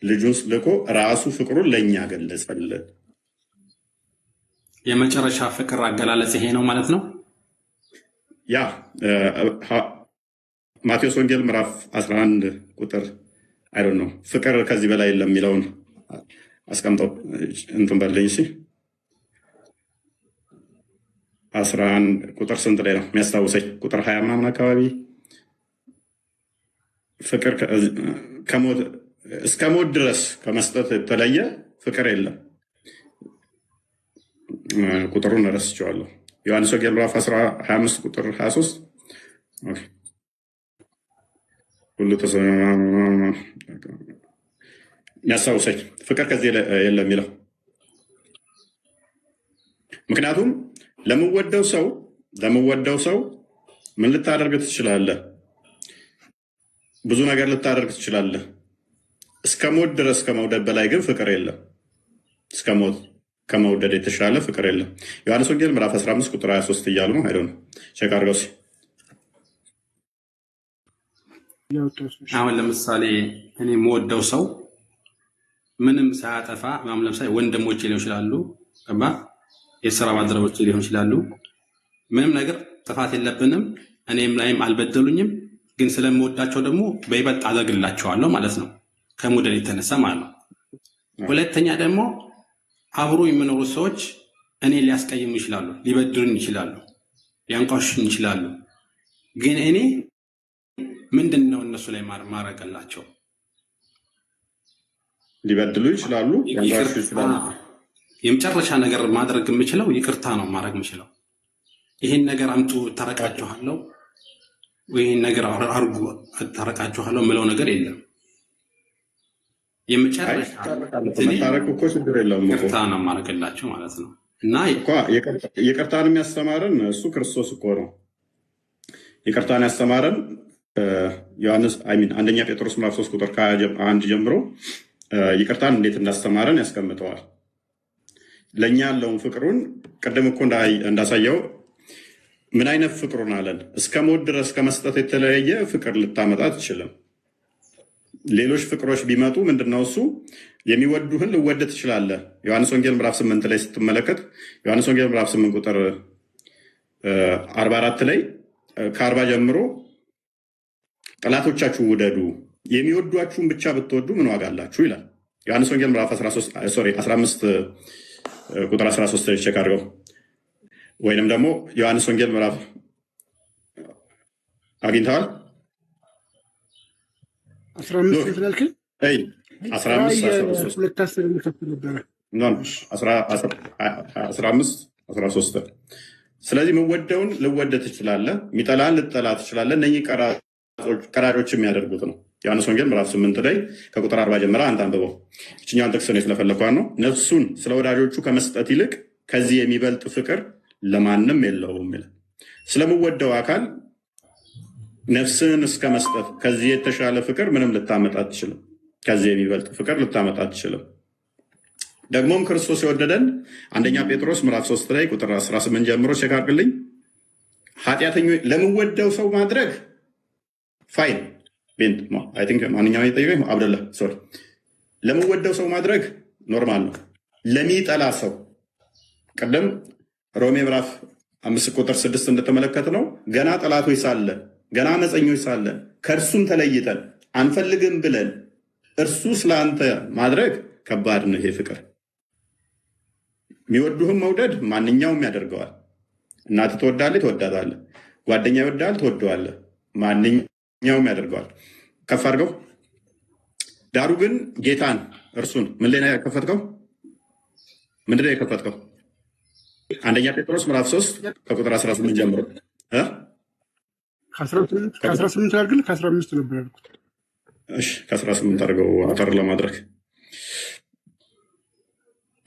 ልጁን ልኮ ራሱ ፍቅሩን ለእኛ ገለጸልን። የመጨረሻ ፍቅር አገላለጽ ይሄ ነው ማለት ነው። ያ ማቴዎስ ወንጌል ምዕራፍ 11 ቁጥር አይዶን ነው ፍቅር ከዚህ በላይ የለም የሚለውን አስቀምጠው እንትን በለኝ። እሺ 11 ቁጥር ስንት ላይ ነው የሚያስታውሰኝ? ቁጥር 20 ምናምን አካባቢ ፍቅር እስከ ሞት ድረስ ከመስጠት የተለየ ፍቅር የለም። ቁጥሩን ረስቼዋለሁ። ዮሐንስ ወንጌል ምዕራፍ 25 ቁጥር 23 ሁሉ የሚያስታውሰኝ ፍቅር ከዚህ የለም የሚለው ምክንያቱም ለምወደው ሰው ምን ልታደርግ ትችላለህ? ብዙ ነገር ልታደርግ ትችላለህ። እስከ ሞት ድረስ ከመውደድ በላይ ግን ፍቅር የለም። እስከ ሞት ከመውደድ የተሻለ ፍቅር የለም። ዮሐንስ ወንጌል ምዕራፍ 15 ቁጥር 23 እያሉ ነው። አይደው ቼክ አድርገው። አሁን ለምሳሌ እኔ የምወደው ሰው ምንም ሳያጠፋ ለምሳሌ ወንድሞቼ ሊሆን ይችላሉ፣ የስራ ባልደረቦቼ ሊሆን ይችላሉ። ምንም ነገር ጥፋት የለብንም፣ እኔም ላይም አልበደሉኝም። ግን ስለምወዳቸው ደግሞ በይበልጥ አደርግላቸዋለሁ ማለት ነው፣ ከመውደድ የተነሳ ማለት ነው። ሁለተኛ ደግሞ አብሮ የሚኖሩ ሰዎች እኔ ሊያስቀይሙ ይችላሉ፣ ሊበድሉኝ ይችላሉ፣ ሊያንቋሽሹኝ ይችላሉ። ግን እኔ ምንድን ነው እነሱ ላይ ማረገላቸው? ሊበድሉ ይችላሉ፣ ሊያንቋሽሹ ይችላሉ። የመጨረሻ ነገር ማድረግ የምችለው ይቅርታ ነው ማድረግ የምችለው። ይህን ነገር አምጡ ታረቃችኋለሁ፣ ይህን ነገር አርጉ ታረቃችኋለሁ ምለው ነገር የለም። የመጨረሻ እኮ ችግር የለም፣ ይቅርታ ነው ማድረግላቸው ማለት ነው። እና ይቅርታን የሚያስተማረን እሱ ክርስቶስ እኮ ነው። ይቅርታን ያስተማረን ዮሐንስ አንደኛ ጴጥሮስ ምዕራፍ 3 ቁጥር 1 ጀምሮ ይቅርታን እንዴት እንዳስተማረን ያስቀምጠዋል። ለእኛ ያለውን ፍቅሩን ቅድም እኮ እንዳሳየው ምን አይነት ፍቅሩን አለን? እስከ ሞት ድረስ ከመስጠት የተለያየ ፍቅር ልታመጣ አትችልም። ሌሎች ፍቅሮች ቢመጡ ምንድነው እሱ የሚወዱህን ልወደድ ትችላለህ። ዮሐንስ ወንጌል ምዕራፍ 8 ላይ ስትመለከት ዮሐንስ ወንጌል ምዕራፍ 8 ቁጥር 44 ላይ ከ40 ጀምሮ ጠላቶቻችሁ ውደዱ፣ የሚወዷችሁን ብቻ ብትወዱ ምን ዋጋ አላችሁ ይላል። ዮሐንስ ወንጌል ምዕራፍ 15 ቁጥር 13 ላይ ቼክ አድርገው። ወይንም ደግሞ ዮሐንስ ወንጌል ምዕራፍ አግኝተዋል? 15 ስለዚህ የምወደውን ልወደድ ትችላለህ፣ የሚጠላን ልጠላ ትችላለህ። እነኚህ ቀራጮች የሚያደርጉት ነው። ዮሐንስ ወንጌል ምዕራፍ 8 ላይ ከቁጥር 40 ጀምራ አንተ አንብበው። እችኛውን ጥቅስ ነው ስለፈለኳት ነው። ነፍሱን ስለ ወዳጆቹ ከመስጠት ይልቅ ከዚህ የሚበልጥ ፍቅር ለማንም የለውም ይላል። ስለምወደው አካል ነፍስን እስከ መስጠት ከዚህ የተሻለ ፍቅር ምንም ልታመጣ አትችልም። ከዚህ የሚበልጥ ፍቅር ልታመጣ አትችልም። ደግሞም ክርስቶስ የወደደን አንደኛ ጴጥሮስ ምዕራፍ 3 ላይ ቁጥር 18 ጀምሮ ቼክ አድርግልኝ። ኃጢአተኞች ለምወደው ሰው ማድረግ ፋይን ቤንት አይ ቲንክ ማንኛውም የጠየቀኝ አብደላ ሶሪ፣ ለምወደው ሰው ማድረግ ኖርማል ነው። ለሚጠላ ሰው ቅድም ሮሜ ምዕራፍ 5 ቁጥር 6 እንደተመለከት ነው ገና ጠላቶች ሳለ ገና አመፀኞች ሳለ ከእርሱም ተለይተን አንፈልግም ብለን እርሱ ስለአንተ ማድረግ ከባድ ነው። ይሄ ፍቅር የሚወዱህም መውደድ ማንኛውም ያደርገዋል። እናት ትወዳለህ፣ ትወዳታለህ። ጓደኛ ይወዳል፣ ትወደዋለህ። ማንኛውም ያደርገዋል። ከፍ አድርገው። ዳሩ ግን ጌታን እርሱን ምን ላይ ነው የከፈትከው? ምንድን ነው የከፈትከው? አንደኛ ጴጥሮስ ምዕራፍ 3 ከቁጥር 18 ጀምሮ ከ18 አድርግል ከ15 ነበር ያልኩት። እሺ ከ18 አድርገው አጠር ለማድረግ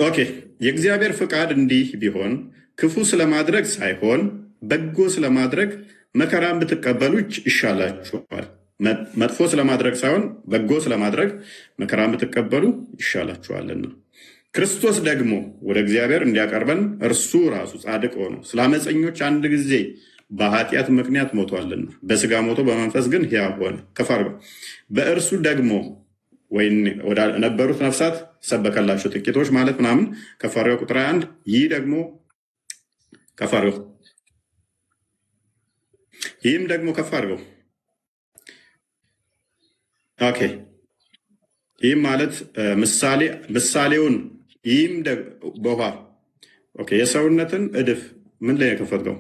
ኦኬ። የእግዚአብሔር ፍቃድ እንዲህ ቢሆን ክፉ ስለማድረግ ሳይሆን በጎ ስለማድረግ መከራን ብትቀበሉ ይሻላችኋል። መጥፎ ስለማድረግ ሳይሆን በጎ ስለማድረግ መከራን ብትቀበሉ ይሻላችኋልና። ክርስቶስ ደግሞ ወደ እግዚአብሔር እንዲያቀርበን እርሱ ራሱ ጻድቅ ሆኖ ስለ አመፀኞች አንድ ጊዜ በኃጢአት ምክንያት ሞቷልና፣ በስጋ ሞቶ በመንፈስ ግን ሕያው ሆነ። ከፍ አድርገው። በእርሱ ደግሞ ወይም ወደ ነበሩት ነፍሳት ሰበከላቸው፣ ጥቂቶች ማለት ምናምን። ከፍ አድርገው። ቁጥር 1 ይህ ደግሞ ከፍ አድርገው። ይህም ደግሞ ከፍ አድርገው። ኦኬ። ይህም ማለት ምሳሌውን ይህም በውሃ ኦኬ። የሰውነትን እድፍ ምን ላይ የከፈትከው?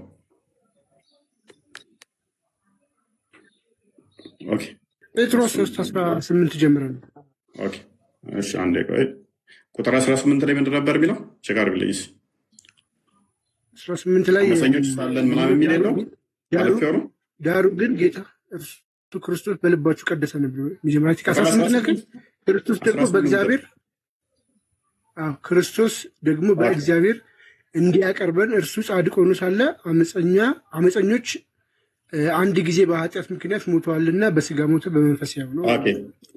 ኦኬ ጴጥሮስ 3:18 ጀምረን። ኦኬ እሺ፣ አንዴ ቆይ። ቁጥር 18 ላይ ምንድን ነበር የሚለው? ቼክ አድርግልኝ። 18 ላይ አመፀኞች ሳለን ምናምን የሚል የለው? ዳሩ ግን ጌታ እርሱ ክርስቶስ በልባችሁ ቀደሰ ነበር። መጀመሪያ 18 ነገር ክርስቶስ ደግሞ በእግዚአብሔር ክርስቶስ ደግሞ በእግዚአብሔር እንዲያቀርበን እርሱ ጻድቅ ሆኖ ሳለ አመፀኞች አንድ ጊዜ በኃጢአት ምክንያት ሞተዋልና በስጋ ሞተ በመንፈስ ያው ነው።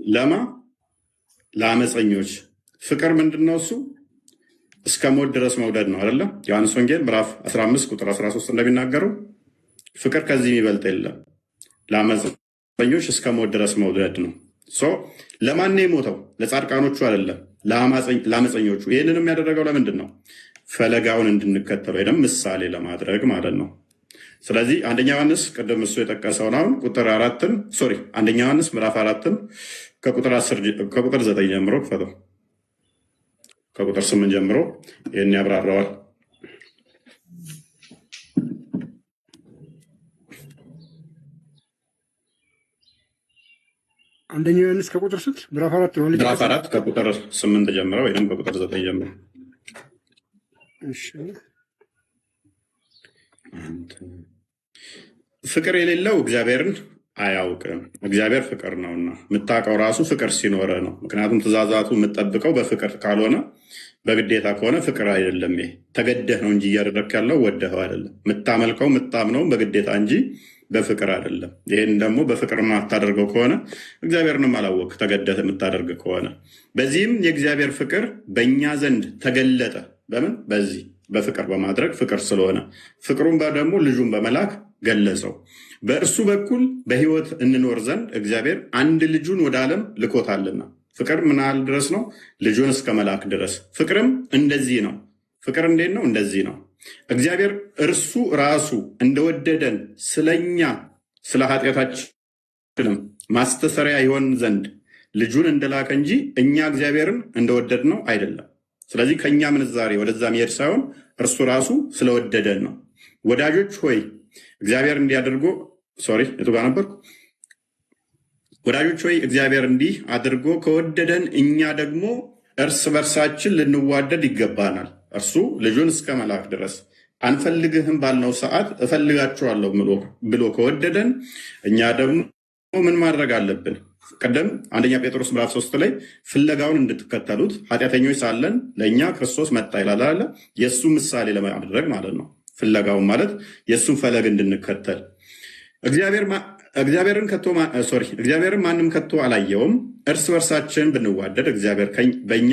ለማ ለአመፀኞች ፍቅር ምንድን ነው? እሱ እስከ ሞት ድረስ መውደድ ነው አይደለም? ዮሐንስ ወንጌል ምዕራፍ 15 ቁጥር 13 እንደሚናገረው ፍቅር ከዚህ የሚበልጥ የለም፣ ለአመፀኞች እስከ ሞት ድረስ መውደድ ነው። ለማን ነው የሞተው? ለጻድቃኖቹ አይደለም፣ ለአመፀኞቹ። ይህንንም ያደረገው ለምንድን ነው? ፈለጋውን እንድንከተለው ወይም ምሳሌ ለማድረግ ማለት ነው። ስለዚህ አንደኛ ዮሐንስ ቅድም እሱ የጠቀሰውን አሁን ቁጥር 4 አንደኛ ዮሐንስ ምዕራፍ 4 ከቁጥር 9 ጀምሮ ክፈተው፣ ከቁጥር 8 ጀምሮ ይህን ያብራራዋል። አንደኛ ዮሐንስ ከቁጥር ስንት? ምዕራፍ 4 ነው። ምዕራፍ 4 ከቁጥር 8 ጀምሮ ወይም ከቁጥር 9 ጀምሮ። እሺ ፍቅር የሌለው እግዚአብሔርን አያውቅም፣ እግዚአብሔር ፍቅር ነውና። የምታውቀው ራሱ ፍቅር ሲኖረ ነው። ምክንያቱም ትእዛዛቱ የምጠብቀው በፍቅር ካልሆነ፣ በግዴታ ከሆነ ፍቅር አይደለም። ይሄ ተገደህ ነው እንጂ እያደረግህ ያለው ወደኸው አይደለም። የምታመልከው የምታምነውም በግዴታ እንጂ በፍቅር አይደለም። ይህን ደግሞ በፍቅር የማታደርገው ከሆነ እግዚአብሔርንም አላወቅ ተገደህ የምታደርግ ከሆነ። በዚህም የእግዚአብሔር ፍቅር በእኛ ዘንድ ተገለጠ። በምን? በዚህ በፍቅር በማድረግ ፍቅር ስለሆነ፣ ፍቅሩን ደግሞ ልጁን በመላክ ገለጸው። በእርሱ በኩል በሕይወት እንኖር ዘንድ እግዚአብሔር አንድ ልጁን ወደ ዓለም ልኮታልና። ፍቅር ምን ያህል ድረስ ነው? ልጁን እስከ መላክ ድረስ። ፍቅርም እንደዚህ ነው። ፍቅር እንዴት ነው? እንደዚህ ነው። እግዚአብሔር እርሱ ራሱ እንደወደደን ስለኛ ስለ ኃጢአታችንም ማስተሰሪያ ይሆን ዘንድ ልጁን እንደላከ እንጂ እኛ እግዚአብሔርን እንደወደድ ነው አይደለም። ስለዚህ ከእኛ ምንዛሬ ወደዛ መሄድ ሳይሆን እርሱ ራሱ ስለወደደን ነው። ወዳጆች ሆይ እግዚአብሔር እንዲያደርጎ የቱ ጋር ነበርኩ? ወዳጆች ሆይ እግዚአብሔር እንዲህ አድርጎ ከወደደን እኛ ደግሞ እርስ በርሳችን ልንዋደድ ይገባናል። እርሱ ልጁን እስከ መላክ ድረስ አንፈልግህም ባልነው ሰዓት እፈልጋችኋለሁ ብሎ ከወደደን እኛ ደግሞ ምን ማድረግ አለብን? ቀደም አንደኛ ጴጥሮስ ምዕራፍ 3 ላይ ፍለጋውን እንድትከተሉት ኃጢአተኞች ሳለን ለእኛ ክርስቶስ መጣ ይላል አለ። የእሱ ምሳሌ ለማድረግ ማለት ነው። ፍለጋውን ማለት የእሱን ፈለግ እንድንከተል። እግዚአብሔርን ማንም ከቶ አላየውም። እርስ በርሳችን ብንዋደድ እግዚአብሔር በእኛ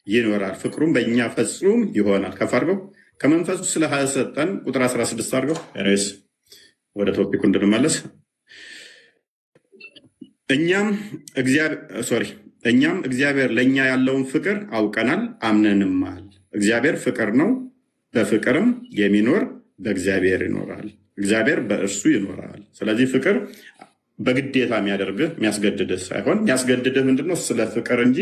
ይኖራል፣ ፍቅሩም በእኛ ፍጹም ይሆናል። ከፍ አድርገው ከመንፈሱ ስለሰጠን ቁጥር 16 አድርገው ወደ ቶፒኩ እንድንመለስ። እኛም እግዚአብሔር ለእኛ ያለውን ፍቅር አውቀናል አምነንማል። እግዚአብሔር ፍቅር ነው፣ በፍቅርም የሚኖር በእግዚአብሔር ይኖራል፣ እግዚአብሔር በእርሱ ይኖራል። ስለዚህ ፍቅር በግዴታ የሚያደርግህ የሚያስገድድህ ሳይሆን፣ የሚያስገድድህ ምንድነው? ስለ ፍቅር እንጂ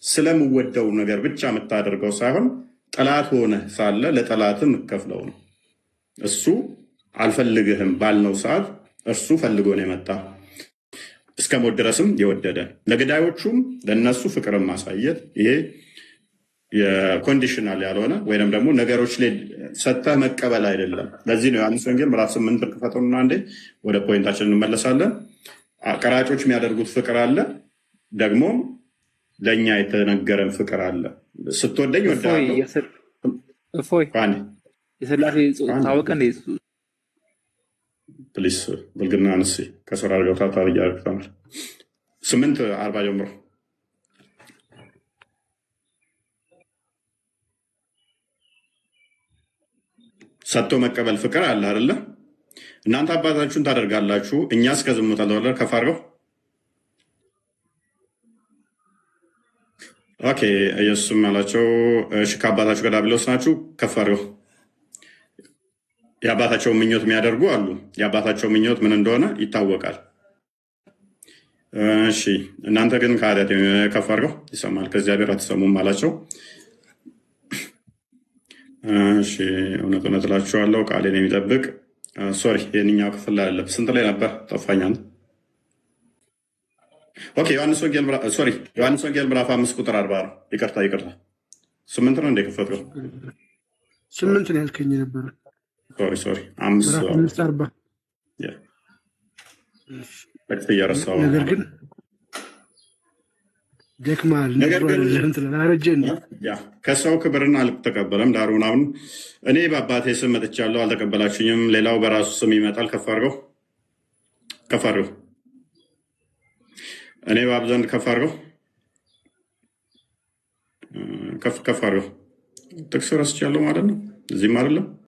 ስለምወደው ነገር ብቻ የምታደርገው ሳይሆን ጠላት ሆነ ሳለ ለጠላት የምከፍለው ነው። እሱ አልፈልግህም ባልነው ሰዓት እርሱ ፈልጎ ነው የመጣ እስከ ሞት ድረስም የወደደ ለገዳዮቹም ለእነሱ ፍቅርን ማሳየት። ይሄ የኮንዲሽናል ያልሆነ ወይም ደግሞ ነገሮች ላይ ሰጥተህ መቀበል አይደለም። ለዚህ ነው ዮሐንስ ወንጌል ምዕራፍ 8 ክፈቱና አንዴ ወደ ፖይንታችን እንመለሳለን። ቀራጮች የሚያደርጉት ፍቅር አለ፣ ደግሞ ለእኛ የተነገረን ፍቅር አለ። ስትወደኝ ወዳለሁ። የስላሴ ታወቀ ፕሊስ ብልግና አንስ ከስራ አድርገው ታታ ብያደርግ ተምር 8:40 ጀምሮ ሰጥቶ መቀበል ፍቅር አለ አይደለ? እናንተ አባታችሁን ታደርጋላችሁ፣ እኛ እስከ ዝሙት አልወረደ። ከፍ አድርገው ኦኬ። ኢየሱስም ያላቸው እሺ ከአባታችሁ ከዲያብሎስ ናችሁ። ከፍ አድርገው የአባታቸውን ምኞት የሚያደርጉ አሉ። የአባታቸው ምኞት ምን እንደሆነ ይታወቃል። እሺ እናንተ ግን ከኃጢአት ከፍ አድርገው ይሰማል፣ ከእግዚአብሔር አትሰሙም አላቸው። እሺ እውነት እውነት እላችኋለሁ ቃሌን የሚጠብቅ የእኛው ክፍል ላይ አለ። ስንት ላይ ነበር? ጠፋኛል። ኦኬ ዮሐንስ ወንጌል ምዕራፍ 5 ቁጥር 40 ነው። ይቅርታ 8 ነው እንደ ከፈትከው 8 ነው ያልከኝ ነበር። ሶሪ 5:40 እየረሳሁ ነገር ግን ደክማል። ከሰው ክብርን አልተቀበለም። ዳሩ ምናምን እኔ በአባቴ ስም መጥቻለሁ አልተቀበላችሁኝም፣ ሌላው በራሱ ስም ይመጣል። ከፍ አድርገው እኔ በአብ ዘንድ ከፍ አድርገው ጥቅስ ረስቻለሁ ማለት ነው። እዚህም አይደለም